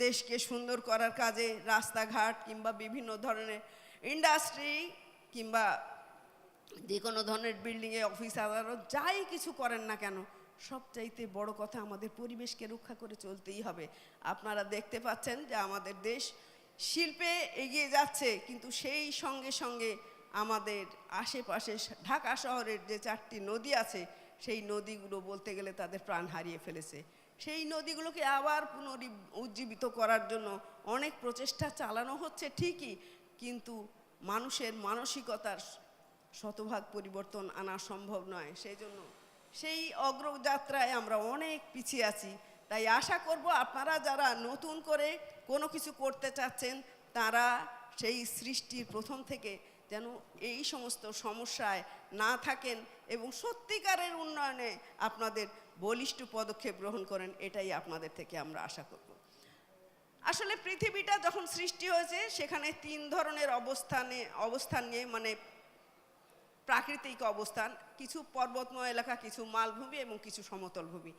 দেশকে সুন্দর করার কাজে রাস্তাঘাট কিংবা বিভিন্ন ধরনের ইন্ডাস্ট্রি কিংবা যে কোনো ধরনের বিল্ডিংয়ে অফিস আদালত যাই কিছু করেন না কেন, সবচাইতে বড় কথা আমাদের পরিবেশকে রক্ষা করে চলতেই হবে। আপনারা দেখতে পাচ্ছেন যে আমাদের দেশ শিল্পে এগিয়ে যাচ্ছে, কিন্তু সেই সঙ্গে সঙ্গে আমাদের আশেপাশে ঢাকা শহরের যে 4টি নদী আছে সেই নদীগুলো বলতে গেলে তাদের প্রাণ হারিয়ে ফেলেছে। সেই নদীগুলোকে আবার পুনরুজ্জীবিত করার জন্য অনেক প্রচেষ্টা চালানো হচ্ছে ঠিকই, কিন্তু মানুষের মানসিকতার শতভাগ পরিবর্তন আনা সম্ভব নয়। সেই জন্য সেই অগ্রযাত্রায় আমরা অনেক পিছিয়ে আছি। তাই আশা করব আপনারা যারা নতুন করে কোনো কিছু করতে চাচ্ছেন তারা সেই সৃষ্টির প্রথম থেকে যেন এই সমস্ত সমস্যায় না থাকেন এবং সত্যিকারের উন্নয়নে আপনাদের বলিষ্ঠ পদক্ষেপ গ্রহণ করেন, এটাই আপনাদের থেকে আমরা আশা করব। আসলে পৃথিবীটা যখন সৃষ্টি হয়েছে সেখানে 3 ধরনের অবস্থান নিয়ে, মানে প্রাকৃতিক অবস্থান, কিছু পর্বতময় এলাকা, কিছু মালভূমি এবং কিছু সমতল ভূমি।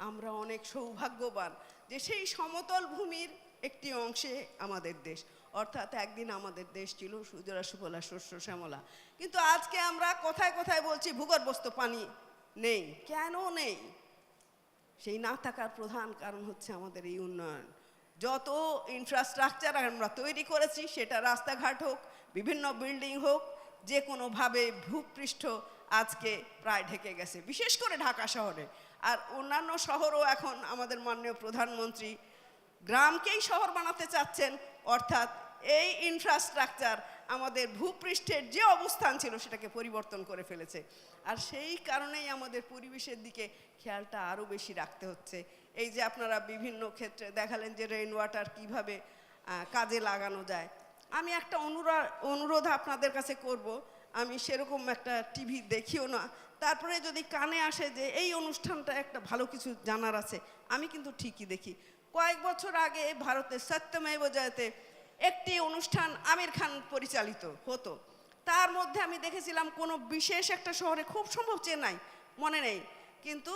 আমরা অনেক সৌভাগ্যবান যে সেই সমতল ভূমির একটি অংশে আমাদের দেশ, অর্থাৎ একদিন আমাদের দেশ ছিল সুজলা সুফলা শস্য শ্যামলা, কিন্তু আজকে আমরা কোথায় কোথায় বলছি ভূগর্ভস্থ পানি নেই। কেন নেই? সেই না থাকার প্রধান কারণ হচ্ছে আমাদের এই উন্নয়ন। যত ইনফ্রাস্ট্রাকচার আমরা তৈরি করেছি, সেটা রাস্তাঘাট হোক, বিভিন্ন বিল্ডিং হোক, যে কোনোভাবে ভূপৃষ্ঠ আজকে প্রায় ঢেকে গেছে, বিশেষ করে ঢাকা শহরে। আর অন্যান্য শহরও এখন আমাদের মাননীয় প্রধানমন্ত্রী গ্রামকেই শহর বানাতে চাচ্ছেন, অর্থাৎ এই ইনফ্রাস্ট্রাকচার আমাদের ভূপৃষ্ঠের যে অবস্থান ছিল সেটাকে পরিবর্তন করে ফেলেছে। আর সেই কারণেই আমাদের পরিবেশের দিকে খেয়ালটা আরও বেশি রাখতে হচ্ছে। এই যে আপনারা বিভিন্ন ক্ষেত্রে দেখালেন যে রেইন ওয়াটার কীভাবে কাজে লাগানো যায়। আমি একটা অনুরোধ আপনাদের কাছে করব, আমি সেরকম একটা টিভি দেখিও না, তারপরে যদি কানে আসে যে এই অনুষ্ঠানটা একটা ভালো কিছু জানার আছে, আমি কিন্তু ঠিকই দেখি। কয়েক বছর আগে ভারতের সত্যমেব জয়তে একটি অনুষ্ঠান আমির খান পরিচালিত হতো। তার মধ্যে আমি দেখেছিলাম কোনো বিশেষ একটা শহরে, খুব সম্ভব চেন্নাই, মনে নেই, কিন্তু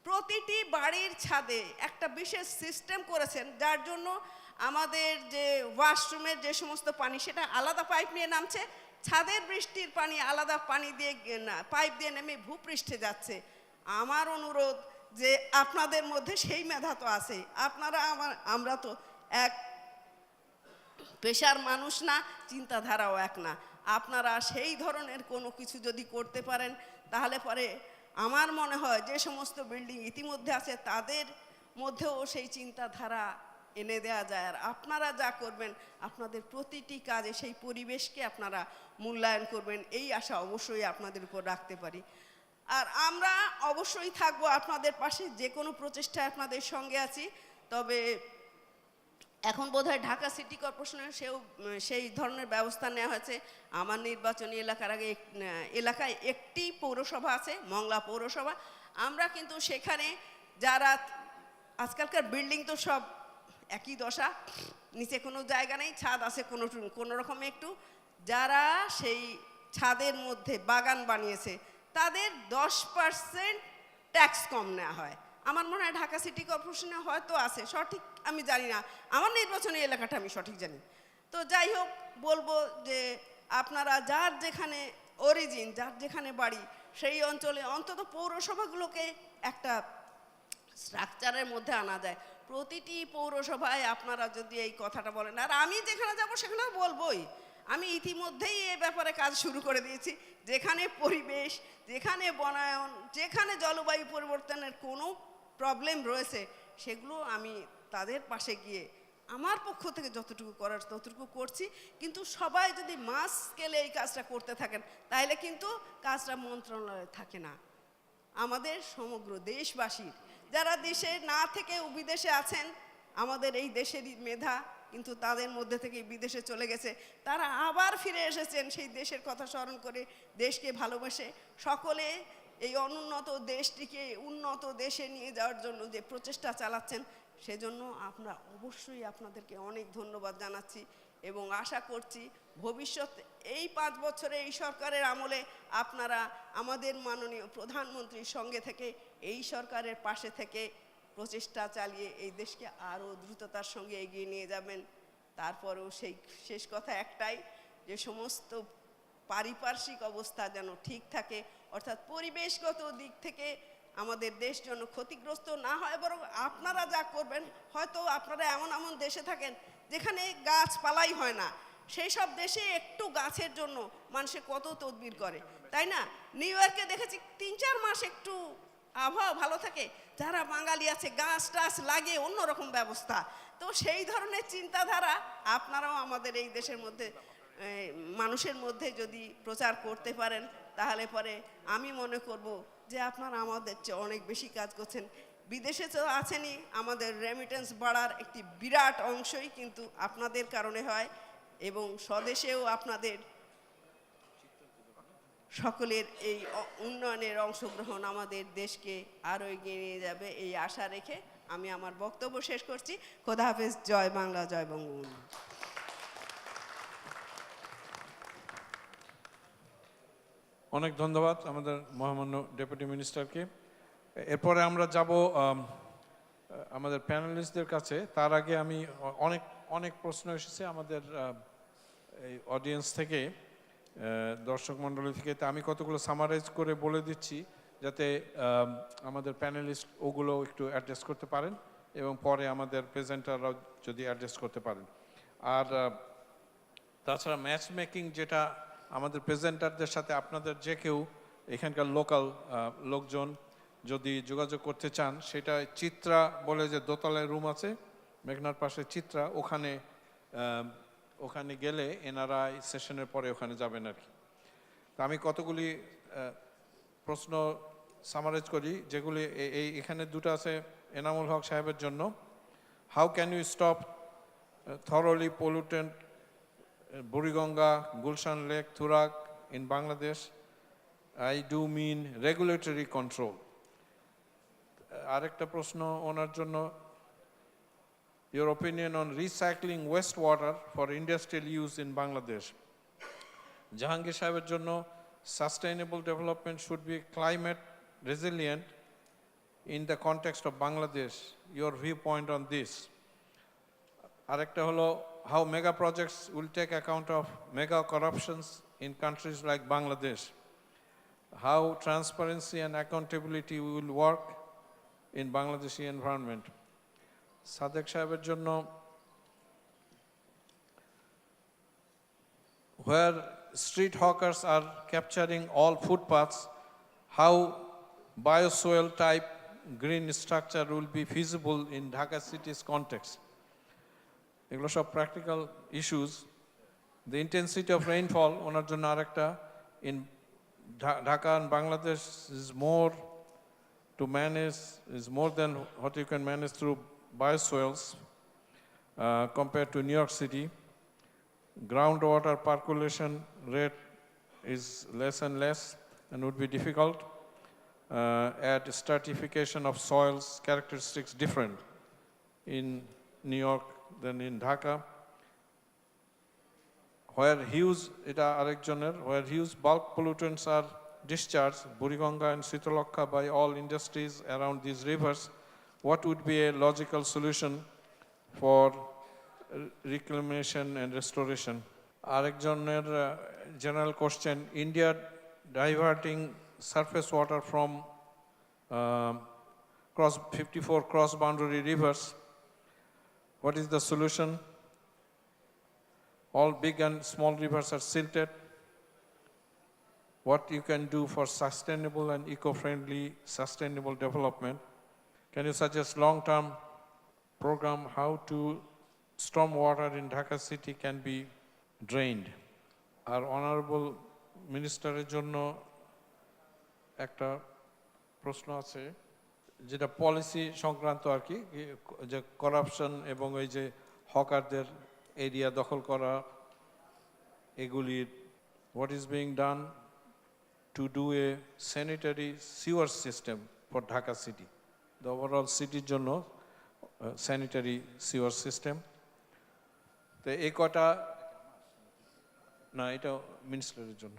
প্রতিটি বাড়ির ছাদে একটা বিশেষ সিস্টেম করেছেন, যার জন্য আমাদের যে ওয়াশরুমের যে সমস্ত পানি সেটা আলাদা পাইপ নিয়ে নামছে, ছাদের বৃষ্টির পানি আলাদা পানি দিয়ে পাইপ দিয়ে নেমে ভূপৃষ্ঠে যাচ্ছে। আমার অনুরোধ যে আপনাদের মধ্যে সেই মেধা তো আছে, আপনারা আমরা তো এক পেশার মানুষ না, চিন্তাধারাও এক না, আপনারা সেই ধরনের কোনো কিছু যদি করতে পারেন তাহলে পরে আমার মনে হয় যে সমস্ত বিল্ডিং ইতিমধ্যে আছে তাদের মধ্যেও সেই চিন্তাধারা এনে দেওয়া যায়। আর আপনারা যা করবেন, আপনাদের প্রতিটি কাজে সেই পরিবেশকে আপনারা মূল্যায়ন করবেন, এই আশা অবশ্যই আপনাদের উপর রাখতে পারি। আর আমরা অবশ্যই থাকবো আপনাদের পাশে, যে কোনো প্রচেষ্টায় আপনাদের সঙ্গে আছি। তবে এখন বোধহয় ঢাকা সিটি কর্পোরেশনের সেই ধরনের ব্যবস্থা নেওয়া হয়েছে। আমার নির্বাচনী এলাকায় একটি পৌরসভা আছে, মংলা পৌরসভা। আমরা কিন্তু সেখানে যারা, আজকালকার বিল্ডিং তো সব একই দশা, নিচে কোনো জায়গা নেই, ছাদ আছে কোনো রকম একটু, যারা সেই ছাদের মধ্যে বাগান বানিয়েছে তাদের 10% ট্যাক্স কম নেওয়া হয়। আমার মনে হয় ঢাকা সিটি কর্পোরেশনে হয়তো আছে, সঠিক আমি জানি না, আমার নির্বাচনী এলাকাটা আমি সঠিক জানি। তো যাই হোক, বলবো যে আপনারা যার যেখানে অরিজিন, যার যেখানে বাড়ি, সেই অঞ্চলে অন্তত পৌরসভাগুলোকে একটা স্ট্রাকচারের মধ্যে আনা যায়। প্রতিটি পৌরসভায় আপনারা যদি এই কথাটা বলেন, আর আমি যেখানে যাব সেখানে বলবোই, আমি ইতিমধ্যেই এ ব্যাপারে কাজ শুরু করে দিয়েছি। যেখানে পরিবেশ, যেখানে বনায়ন, যেখানে জলবায়ু পরিবর্তনের কোনো প্রবলেম রয়েছে, সেগুলো আমি তাদের পাশে গিয়ে আমার পক্ষ থেকে যতটুকু করার ততটুকু করছি। কিন্তু সবাই যদি মাস স্কেলে এই কাজটা করতে থাকেন তাহলে কিন্তু কাজটা মন্ত্রণালয়ে থাকে না, আমাদের সমগ্র দেশবাসীর, যারা দেশে না থেকে বিদেশে আছেন, আমাদের এই দেশেরই মেধা, কিন্তু তাদের মধ্যে থেকে বিদেশে চলে গেছে, তারা আবার ফিরে এসেছেন সেই দেশের কথা স্মরণ করে, দেশকে ভালোবেসে সকলে এই অনুন্নত দেশটিকে উন্নত দেশে নিয়ে যাওয়ার জন্য যে প্রচেষ্টা চালাচ্ছেন, সেজন্য আমরা অবশ্যই আপনাদেরকে অনেক ধন্যবাদ জানাচ্ছি এবং আশা করছি ভবিষ্যতে এই 5 বছরে এই সরকারের আমলে আপনারা আমাদের মাননীয় প্রধানমন্ত্রীর সঙ্গে থেকে, এই সরকারের পাশে থেকে প্রচেষ্টা চালিয়ে এই দেশকে আরও দ্রুততার সঙ্গে এগিয়ে নিয়ে যাবেন। তারপরেও সেই শেষ কথা একটাই, যে সমস্ত পারিপার্শ্বিক অবস্থা যেন ঠিক থাকে, অর্থাৎ পরিবেশগত দিক থেকে আমাদের দেশ যেন ক্ষতিগ্রস্ত না হয়, বরং আপনারা যা করবেন, হয়তো আপনারা এমন এমন দেশে থাকেন যেখানে গাছপালাই হয় না, সেই সব দেশে একটু গাছের জন্য মানুষে কত তদবির করে, তাই না? নিউ ইয়র্কে দেখেছি 3-4 মাস একটু আবহাওয়া ভালো থাকে, যারা বাঙালি আছে গাছ টাছ লাগিয়ে অন্যরকম ব্যবস্থা। তো সেই ধরনের চিন্তাধারা আপনারাও আমাদের এই দেশের মধ্যে মানুষের মধ্যে যদি প্রচার করতে পারেন, তাহলে পরে আমি মনে করব যে আপনারা আমাদের চেয়ে অনেক বেশি কাজ করছেন। বিদেশে তো আছেনই, আমাদের রেমিটেন্স বাড়ার একটি বিরাট অংশই কিন্তু আপনাদের কারণে হয়, এবং স্বদেশেও আপনাদের সকলের এই উন্নয়নের অংশগ্রহণ আমাদের দেশকে আরও এগিয়ে নিয়ে যাবে, এই আশা রেখে আমি আমার বক্তব্য শেষ করছি। খোদা হাফেজ। জয় বাংলা, জয় বঙ্গবন্ধু। অনেক ধন্যবাদ আমাদের মহামান্য ডেপুটি মিনিস্টারকে। এরপরে আমরা যাব আমাদের প্যানেলিস্টদের কাছে। তার আগে আমি অনেক প্রশ্ন এসেছে আমাদের এই অডিয়েন্স থেকে, দর্শক মণ্ডলী থেকে। তা আমি কতগুলো সামারাইজ করে বলে দিচ্ছি যাতে আমাদের প্যানেলিস্ট ওগুলো একটু অ্যাড্রেস করতে পারেন এবং পরে আমাদের প্রেজেন্টাররাও যদি অ্যাড্রেস করতে পারেন। আর তাছাড়া ম্যাচ মেকিং, যেটা আমাদের প্রেজেন্টারদের সাথে আপনাদের যে কেউ এখানকার লোকাল লোকজন যদি যোগাযোগ করতে চান, সেটা চিত্রা বলে যে দোতলায় রুম আছে মেঘনার পাশে চিত্রা, ওখানে ওখানে গেলে এনারা এই সেশনের পরে ওখানে যাবেন আর কি। তো আমি কতগুলি প্রশ্ন সামারাইজ করি, যেগুলি এখানে দুটো আছে এনামুল হক সাহেবের জন্য। How can you stop thoroughly pollutant Buriganga, Gulshan Lake, Turak in Bangladesh? I do mean regulatory control. আরেকটা প্রশ্ন ওনার জন্য, your opinion on recycling wastewater for industrial use in Bangladesh. Jahangir সাহেবের জন্য, sustainable development should be climate resilient in the context of Bangladesh. Your viewpoint on this. আরেকটা হলো, how mega projects will take account of mega corruptions in countries like Bangladesh. How transparency and accountability will work in Bangladeshi environment. Sadek সাহেবের জন্য, where street hawkers are capturing all footpaths, how bioswale type green structure will be feasible in Dhaka city's context. এগুলো সব practical issues. The intensity of rainfall ওনার জন্য আরেকটা, in Dhaka and Bangladesh is more to manage, is more than what you can manage through bioswales compared to New York City. Groundwater percolation rate is less and less and would be difficult. At stratification of soils characteristics different in New York than in Dhaka. Where huge, এটা আরেকজনের, where huge bulk pollutants are discharged, Buriganga and Sitalokha, by all industries around these rivers, what would be a logical solution for reclamation and restoration? আরেকজনের general question, India diverting surface water from 54 cross-boundary rivers. What is the solution? All big and small rivers are silted. What you can do for sustainable and eco-friendly sustainable development? Can you suggest long-term program how to storm water in Dhaka city can be drained? Our honorable ministerের জন্য একটা প্রশ্ন আছে, যেটা policy সংক্রান্ত আর কি, যে corruption এবং এই যে হকারদের এরিয়া দখল করা, এগুলির what is being done to do a sanitary sewer system for Dhaka city, the overall cityর জন্য sanitary sewer system. তো এই কটা, না এটা মিনিস্টারের জন্য।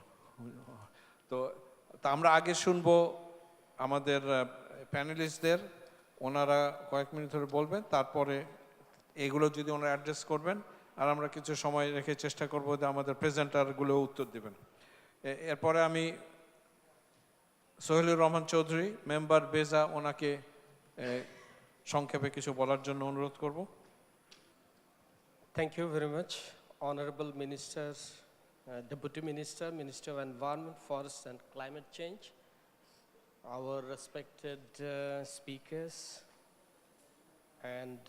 তো আমরা আগে শুনবো আমাদের প্যানেলিস্টদের, ওনারা কয়েক মিনিট ধরে বলবেন, তারপরে এগুলো যদি ওনারা অ্যাড্রেস করবেন, আর আমরা কিছু সময় রেখে চেষ্টা করবো যে আমাদের প্রেজেন্টারগুলো উত্তর দেবেন। এরপরে আমি সোহেলুর রহমান চৌধুরী, মেম্বার বেজা, ওনাকে সংক্ষেপে কিছু বলার জন্য অনুরোধ করব। Thank you very much, Honorable Ministers, Deputy Minister, Minister of Environment, Forest and Climate Change, our respected speakers and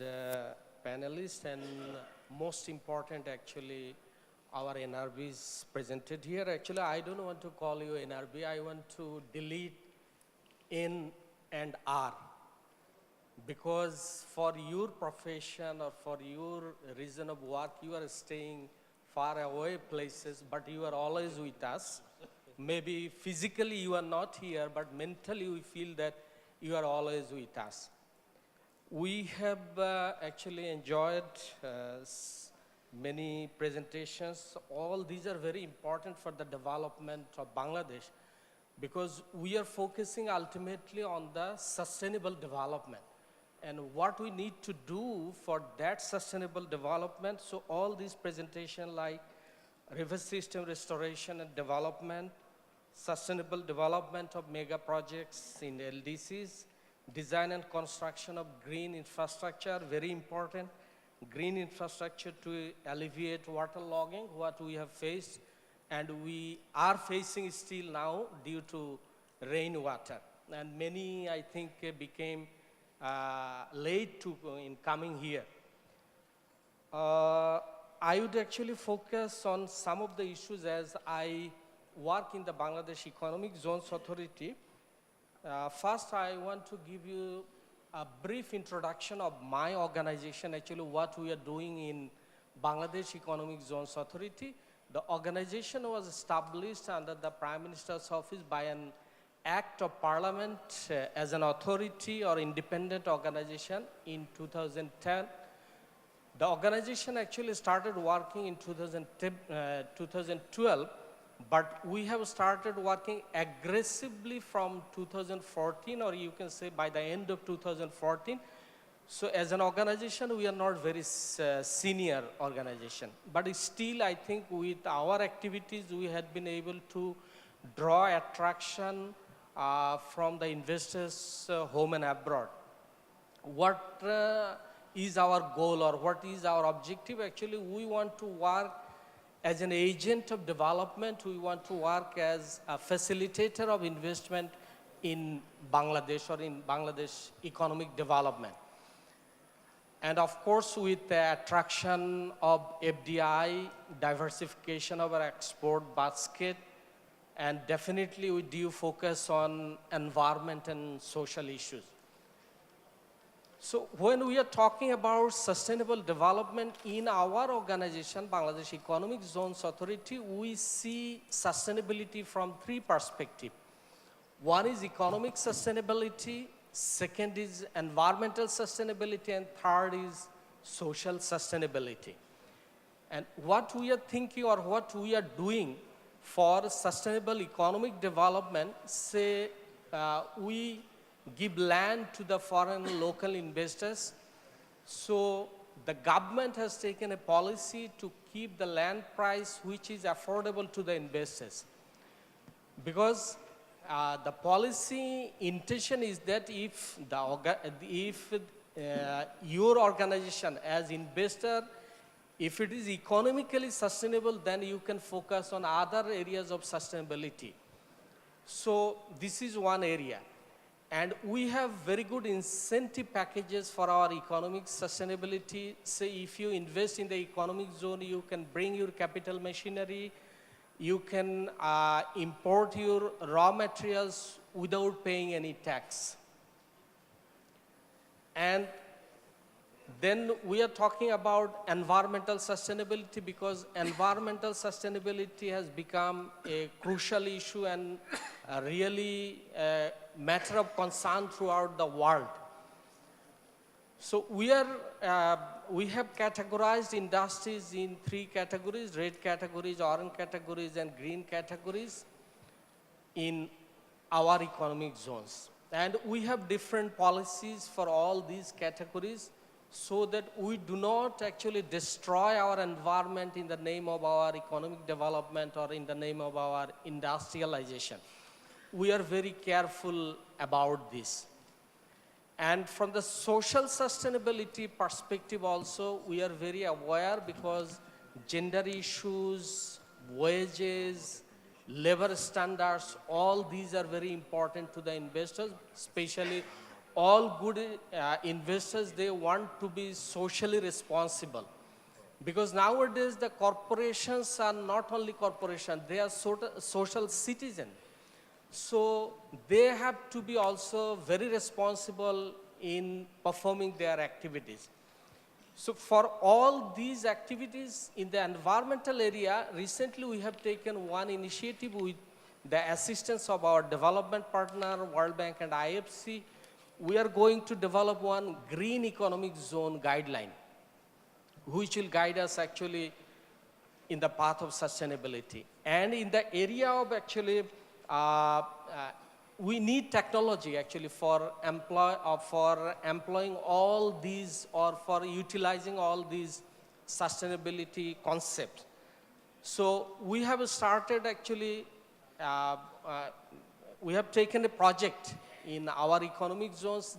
panelists, and most important actually our NRBs presented here. Actually, I don't want to call you NRB, I want to delete N and R, because for your profession or for your reason of work, you are staying far away places, but you are always with us. Maybe physically you are not here, but mentally we feel that you are always with us. We have actually enjoyed many presentations. All these are very important for the development of Bangladesh, because we are focusing ultimately on the sustainable development and what we need to do for that sustainable development. So all these presentations like river system restoration and development, sustainable development of mega projects in LDCs, design and construction of green infrastructure, very important. Green infrastructure to alleviate waterlogging, what we have faced and we are facing still now due to rainwater. And many, I think, became late in coming here. I would actually focus on some of the issues as I work in the Bangladesh Economic Zones Authority. First, I want to give you a brief introduction of my organization, actually what we are doing in Bangladesh Economic Zones Authority. The organization was established under the Prime Minister's office by an act of parliament as an authority or independent organization in 2010. The organization actually started working in 2012, but we have started working aggressively from 2014, or you can say by the end of 2014. So as an organization, we are not very senior organization, but still I think with our activities, we had been able to draw attraction from the investors home and abroad. What is our goal or what is our objective? Actually, we want to work as an agent of development. We want to work as a facilitator of investment in Bangladesh or in Bangladesh economic development. And of course, with the attraction of FDI, diversification of our export basket, and definitely we do focus on environment and social issues. So when we are talking about sustainable development in our organization, Bangladesh Economic Zones Authority, we see sustainability from three perspectives. One is economic sustainability, second is environmental sustainability, and third is social sustainability. And what we are thinking or what we are doing for sustainable economic development, say we give land to the foreign local investors. So the government has taken a policy to keep the land price which is affordable to the investors. Because the policy intention is that if your organization as investor, if it is economically sustainable, then you can focus on other areas of sustainability. So this is one area. And we have very good incentive packages for our economic sustainability. Say if you invest in the economic zone, you can bring your capital machinery, you can import your raw materials without paying any tax. And then we are talking about environmental sustainability, because environmental sustainability has become a crucial issue and really a matter of concern throughout the world. So we have categorized industries in three categories: red categories, orange categories, and green categories in our economic zones. And we have different policies for all these categories, so that we do not actually destroy our environment in the name of our economic development or in the name of our industrialization. We are very careful about this. And from the social sustainability perspective also, we are very aware, because gender issues, wages, labor standards, all these are very important to the investors, especially all good investors, they want to be socially responsible. Because nowadays the corporations are not only corporations, they are social citizens. So they have to be also very responsible in performing their activities. So for all these activities in the environmental area, recently we have taken one initiative with the assistance of our development partner, World Bank and IFC. We are going to develop one green economic zone guideline, which will guide us actually in the path of sustainability. And in the area of actually, we need technology actually for employing all these, or for utilizing all these sustainability concepts. So we have started actually, we have taken a project in our economic zones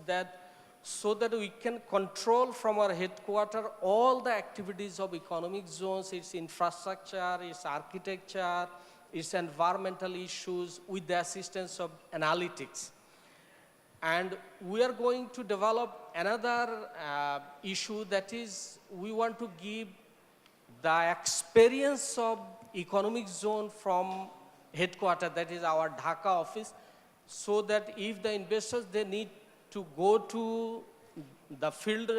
so that we can control from our headquarters all the activities of economic zones, its infrastructure, its architecture, its environmental issues, with the assistance of analytics. And we are going to develop another issue, that is, we want to give the experience of economic zone from headquarters, that is our Dhaka office, so that if the investors, they need to go to the field,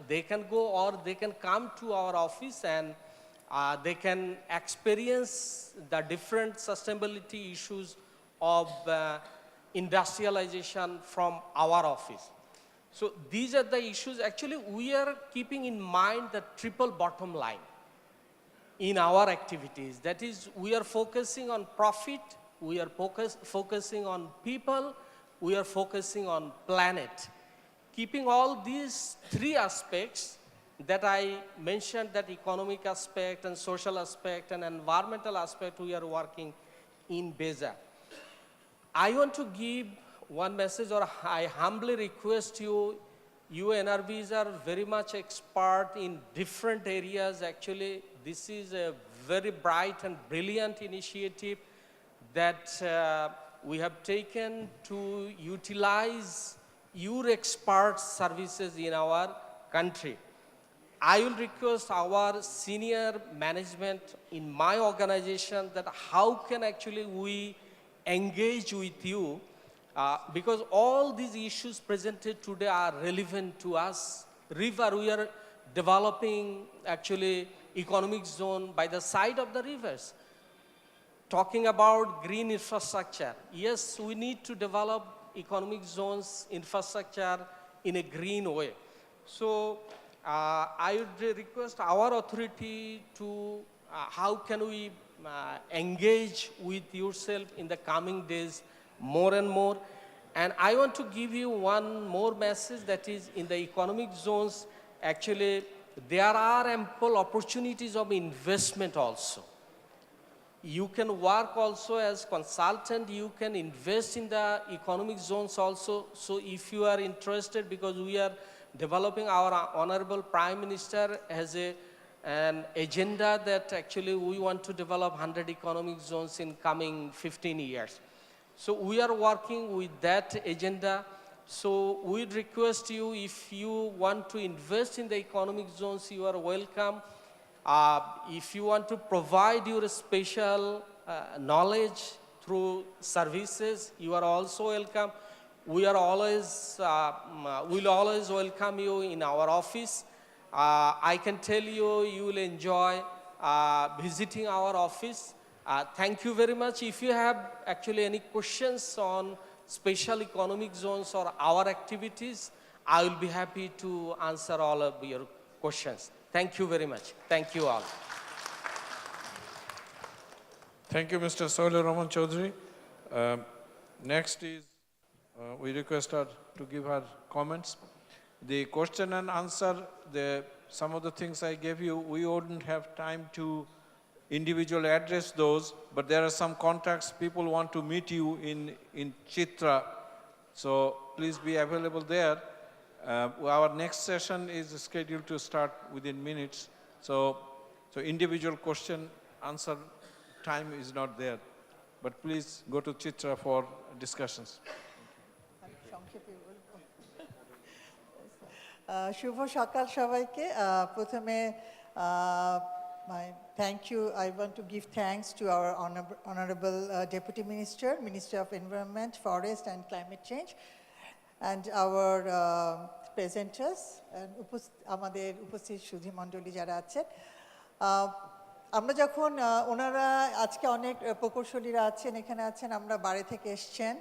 they can go, or they can come to our office and they can experience the different sustainability issues of industrialization from our office. So these are the issues. Actually, we are keeping in mind the triple bottom line in our activities. That is, we are focusing on profit, we are focusing on people, we are focusing on planet. Keeping all these three aspects that I mentioned, that economic aspect and social aspect and environmental aspect, we are working in BESA. I want to give one message, or I humbly request you, you NRBs are very much expert in different areas. Actually, this is a very bright and brilliant initiative that we have taken to utilize your expert services in our country. I will request our senior management in my organization that how can actually we engage with you, because all these issues presented today are relevant to us. River, we are developing actually economic zone by the side of the rivers. Talking about green infrastructure, yes, we need to develop economic zones infrastructure in a green way. So I would request our authority to how can we engage with yourself in the coming days more and more. And I want to give you one more message, that is, in the economic zones, actually, there are ample opportunities of investment also. You can work also as consultant, you can invest in the economic zones also. So if you are interested, because we are developing, our Honorable Prime Minister has an agenda that actually we want to develop 100 economic zones in coming 15 years. So we are working with that agenda. So we'd request you, if you want to invest in the economic zones, you are welcome. If you want to provide your special knowledge through services, you are also welcome. We are always, we'll always welcome you in our office. I can tell you, you will enjoy visiting our office. Thank you very much. If you have actually any questions on special economic zones or our activities, I will be happy to answer all of your questions. Thank you very much. Thank you all. Thank you, Mr. Sohailur Rahman Chaudhary. Next is, we request her to give her comments. The question and answer, some of the things I gave you, we wouldn't have time to individually address those, but there are some contacts. People want to meet you in Chitra, so please be available there. Our next session is scheduled to start within minutes, so individual question answer time is not there, but please go to Chitra for discussions. শুভ সকাল সবাইকে প্রথমে thank you. I want to give thanks to our Honorable Deputy Minister, Minister of Environment, Forest and Climate Change, and our presenters, and আমাদের উপস্থিত সুধী মণ্ডলী যারা আছেন। আমরা যখন ওনারা আজকে অনেক প্রকৌশলীরা আছেন, এখানে আছেন, আমরা বাইরে থেকে এসছেন,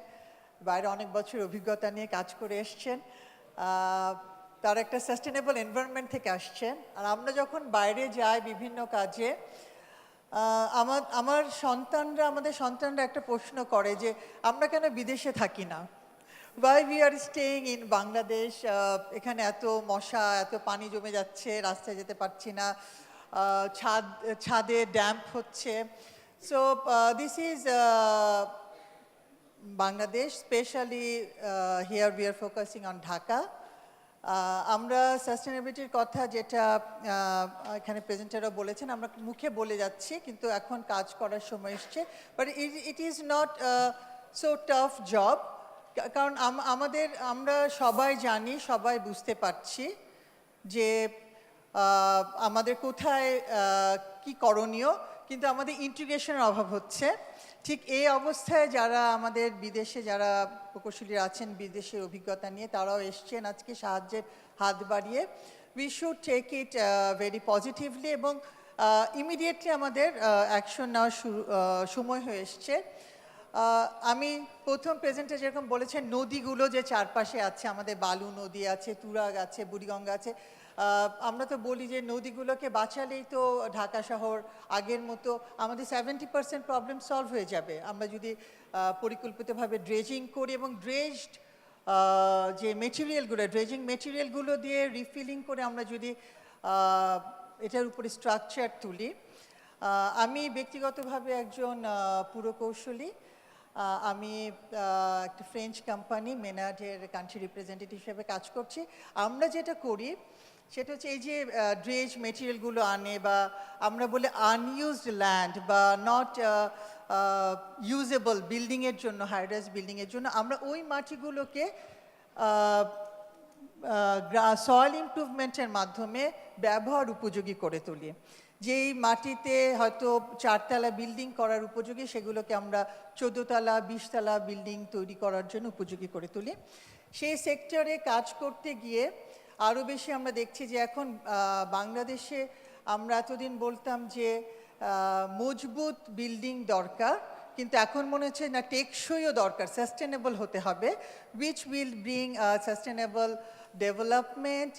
বাইরে অনেক বছর অভিজ্ঞতা নিয়ে কাজ করে এসছেন, তার একটা সাস্টেনেবল এনভায়রনমেন্ট থেকে আসছেন। আর আমরা যখন বাইরে যাই বিভিন্ন কাজে, আমাদের সন্তানরা একটা প্রশ্ন করে যে আমরা কেন বিদেশে থাকি না, why we are staying in Bangladesh, এখানে এত মশা, এত পানি জমে যাচ্ছে, রাস্তায় যেতে পারছি না, ছাদে ড্যাম্প হচ্ছে। So this is Bangladesh, especially here we are focusing on Dhaka. আমরা সাস্টেনেবিলিটির কথা যেটা এখানে প্রেজেন্টাররা বলেছেন, আমরা মুখে বলে যাচ্ছি, কিন্তু এখন কাজ করার সময় এসছে। But it is not so tough job, কারণ আমরা সবাই জানি, সবাই বুঝতে পারছি যে আমাদের কোথায় কি করণীয়, কিন্তু আমাদের ইন্টিগ্রেশনের অভাব হচ্ছে। ঠিক এই অবস্থায় যারা আমাদের বিদেশে যারা প্রকৌশলী আছেন বিদেশের অভিজ্ঞতা নিয়ে, তারাও এসছেন আজকে সাহায্যের হাত বাড়িয়ে। We should take it very positively এবং ইমিডিয়েটলি আমাদের অ্যাকশন নেওয়ার সময় হয়ে এসছে। আমি প্রথম প্রেজেন্টে যেরকম বলেছেন, নদীগুলো যে চারপাশে আছে, আমাদের বালু নদী আছে, তুরাগ আছে, বুড়িগঙ্গা আছে, আমরা তো বলি যে নদীগুলোকে বাঁচালেই তো ঢাকা শহর আগের মতো আমাদের 70% প্রবলেম সলভ হয়ে যাবে আমরা যদি পরিকল্পিতভাবে ড্রেজিং করি এবং ড্রেজড যে মেটেরিয়ালগুলো, ড্রেজিং মেটেরিয়ালগুলো দিয়ে রিফিলিং করে আমরা যদি এটার উপরে স্ট্রাকচার তুলি। আমি ব্যক্তিগতভাবে একজন পুরকৌশলী। আমি একটা ফ্রেঞ্চ কোম্পানি মেনার্ডের কান্ট্রি রিপ্রেজেন্টেটিভ হিসেবে কাজ করছি। আমরা যেটা করি সেটা হচ্ছে এই যে ড্রেজ মেটেরিয়ালগুলো আনে, বা আমরা বলি আনইউজড ল্যান্ড বা নট ইউজেবল বিল্ডিংয়ের জন্য, হাইরাইজ বিল্ডিংয়ের জন্য, আমরা ওই মাটিগুলোকে সয়েল ইমপ্রুভমেন্টের মাধ্যমে ব্যবহার উপযোগী করে তুলি। যেই মাটিতে হয়তো 4 তলা বিল্ডিং করার উপযোগী, সেগুলোকে আমরা 14 তলা 20 তলা বিল্ডিং তৈরি করার জন্য উপযোগী করে তুলি। সেই সেক্টরে কাজ করতে গিয়ে আরও বেশি আমরা দেখছি যে এখন বাংলাদেশে আমরা এতদিন বলতাম যে মজবুত বিল্ডিং দরকার, কিন্তু এখন মনে হচ্ছে না টেকসইও দরকার, সাস্টেনেবল হতে হবে, which will bring sustainable development.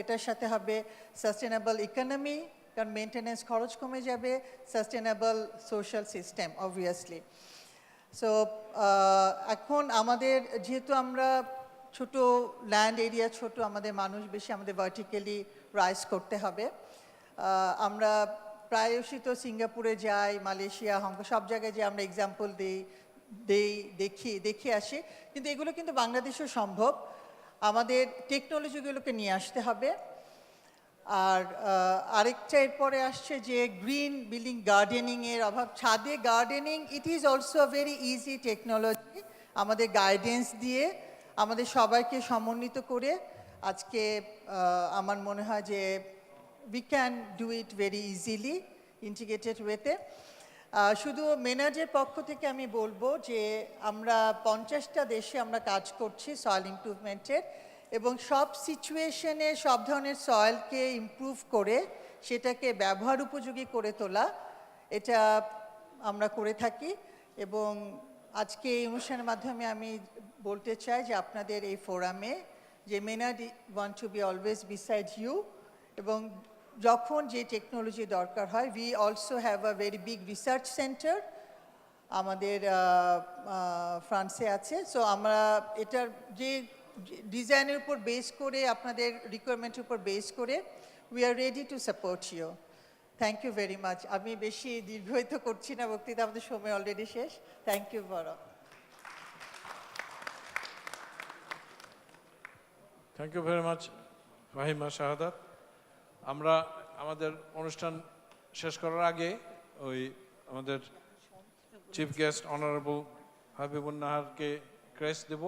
এটার সাথে হবে সাস্টেনেবল ইকোনমি, কারণ মেনটেন্যান্স খরচ কমে যাবে, sustainable social system obviously. So এখন আমাদের যেহেতু আমরা ছোট ল্যান্ড এরিয়া, ছোট, আমাদের মানুষ বেশি, আমাদের ভার্টিক্যালি রাইজ করতে হবে। আমরা প্রায়শই তো সিঙ্গাপুরে যাই, মালয়েশিয়া, হংকং, সব জায়গায় যে আমরা এক্সাম্পল দেখে আসি, কিন্তু এগুলো কিন্তু বাংলাদেশেও সম্ভব। আমাদের টেকনোলজিগুলোকে নিয়ে আসতে হবে। আর আরেকটা এরপরে আসছে যে গ্রিন বিল্ডিং, গার্ডেনিংয়ের অভাব। ছাদে gardening, it is also a very easy technology. আমাদের গাইডেন্স দিয়ে আমাদের সবাইকে সমন্বিত করে আজকে আমার মনে হয় যে we can do it very easily integrated ওয়েতে। শুধু মেনার্ডের পক্ষ থেকে আমি বলবো যে আমরা 50টা দেশে আমরা কাজ করছি সয়েল ইমপ্রুভমেন্টের, এবং সব সিচুয়েশনে সব ধরনের সয়েলকে ইমপ্রুভ করে সেটাকে ব্যবহার উপযোগী করে তোলা, এটা আমরা করে থাকি। এবং আজকে এই অনুষ্ঠানের মাধ্যমে আমি বলতে চাই যে আপনাদের এই ফোরামে যে Menard want to be always beside you, এবং যখন যে টেকনোলজি দরকার হয়, we also have a very big research centre আমাদের ফ্রান্সে আছে। সো আমরা এটার যে ডিজাইনের উপর বেস করে, আপনাদের রিকোয়ারমেন্টের উপর বেস করে, we are ready to support you. Thank you very much. আমি বেশি দীর্ঘায়িত করছি না বক্তৃতা, আমাদের সময় অলরেডি শেষ। থ্যাংক ইউ বড়। Thank you very much Fahima Shahadat. আমরা আমাদের অনুষ্ঠান শেষ করার আগে আমাদের চিফ গেস্ট অনারেবল হাবিবুন নাহারকে ক্রেস্ট দেব,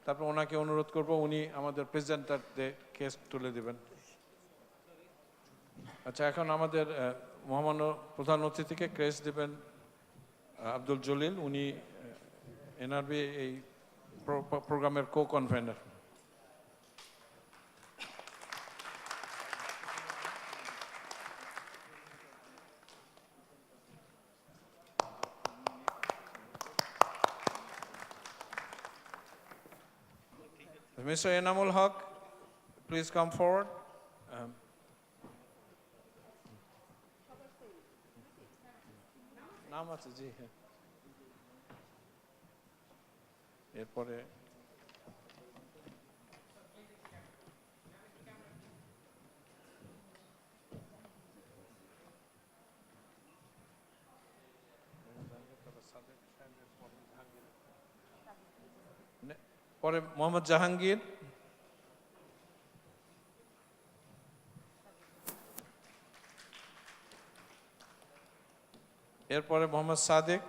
তারপর ওনাকে অনুরোধ করব উনি আমাদের প্রেজেন্টারদের ক্রেস্ট তুলে দেবেন। আচ্ছা, এখন আমাদের মহামান্য প্রধান অতিথিকে ক্রেস্ট দেবেন আব্দুল জলিল, উনি এনআরবি এই প্রোগ্রামের কো-কনভেনার। Mr. Enamul Haq, please come forward. নাম আছে জি, হ্যাঁ। এরপরে মোহাম্মদ জাহাঙ্গীর, এরপরে মোহাম্মদ সাদেক,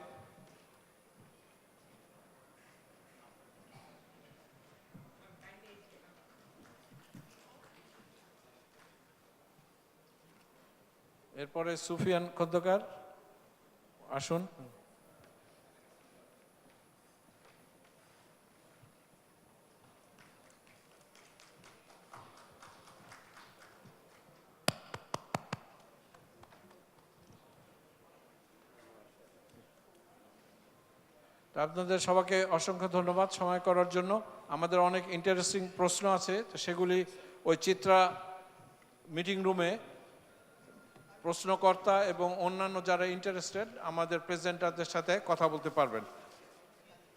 এরপরে সুফিয়ান খন্দকার আসুন। তা আপনাদের সবাইকে অসংখ্য ধন্যবাদ সময় করার জন্য। আমাদের অনেক ইন্টারেস্টিং প্রশ্ন আছে, তো সেগুলি ওই চিত্রা মিটিং রুমে প্রশ্নকর্তা এবং অন্যান্য যারা ইন্টারেস্টেড আমাদের প্রেজেন্টারদের সাথে কথা বলতে পারবেন।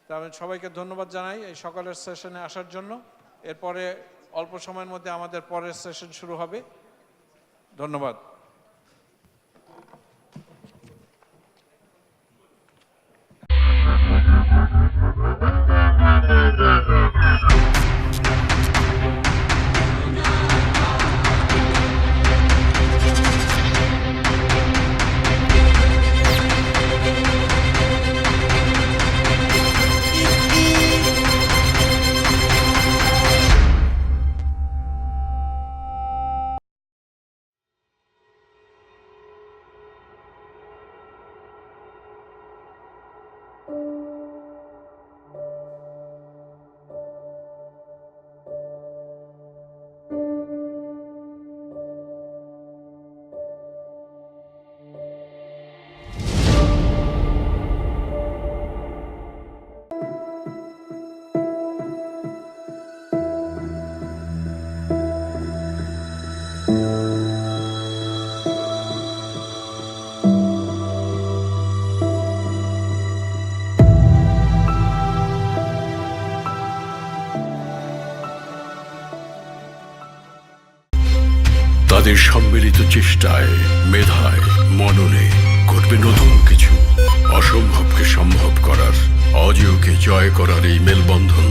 তা আমি সবাইকে ধন্যবাদ জানাই এই সকালের সেশনে আসার জন্য। এরপরে অল্প সময়ের মধ্যে আমাদের পরের সেশন শুরু হবে। ধন্যবাদ। তাদের সম্মিলিত চেষ্টায়, মেধায়, মননে ঘটবে নতুন কিছু। অসম্ভবকে সম্ভব করার, অজেয়কে জয় করার এই মেলবন্ধন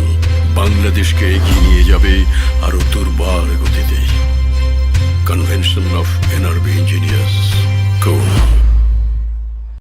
বাংলাদেশকে এগিয়ে নিয়ে যাবে আরো দুর্বার গতিতে। Convention of NRB engineers.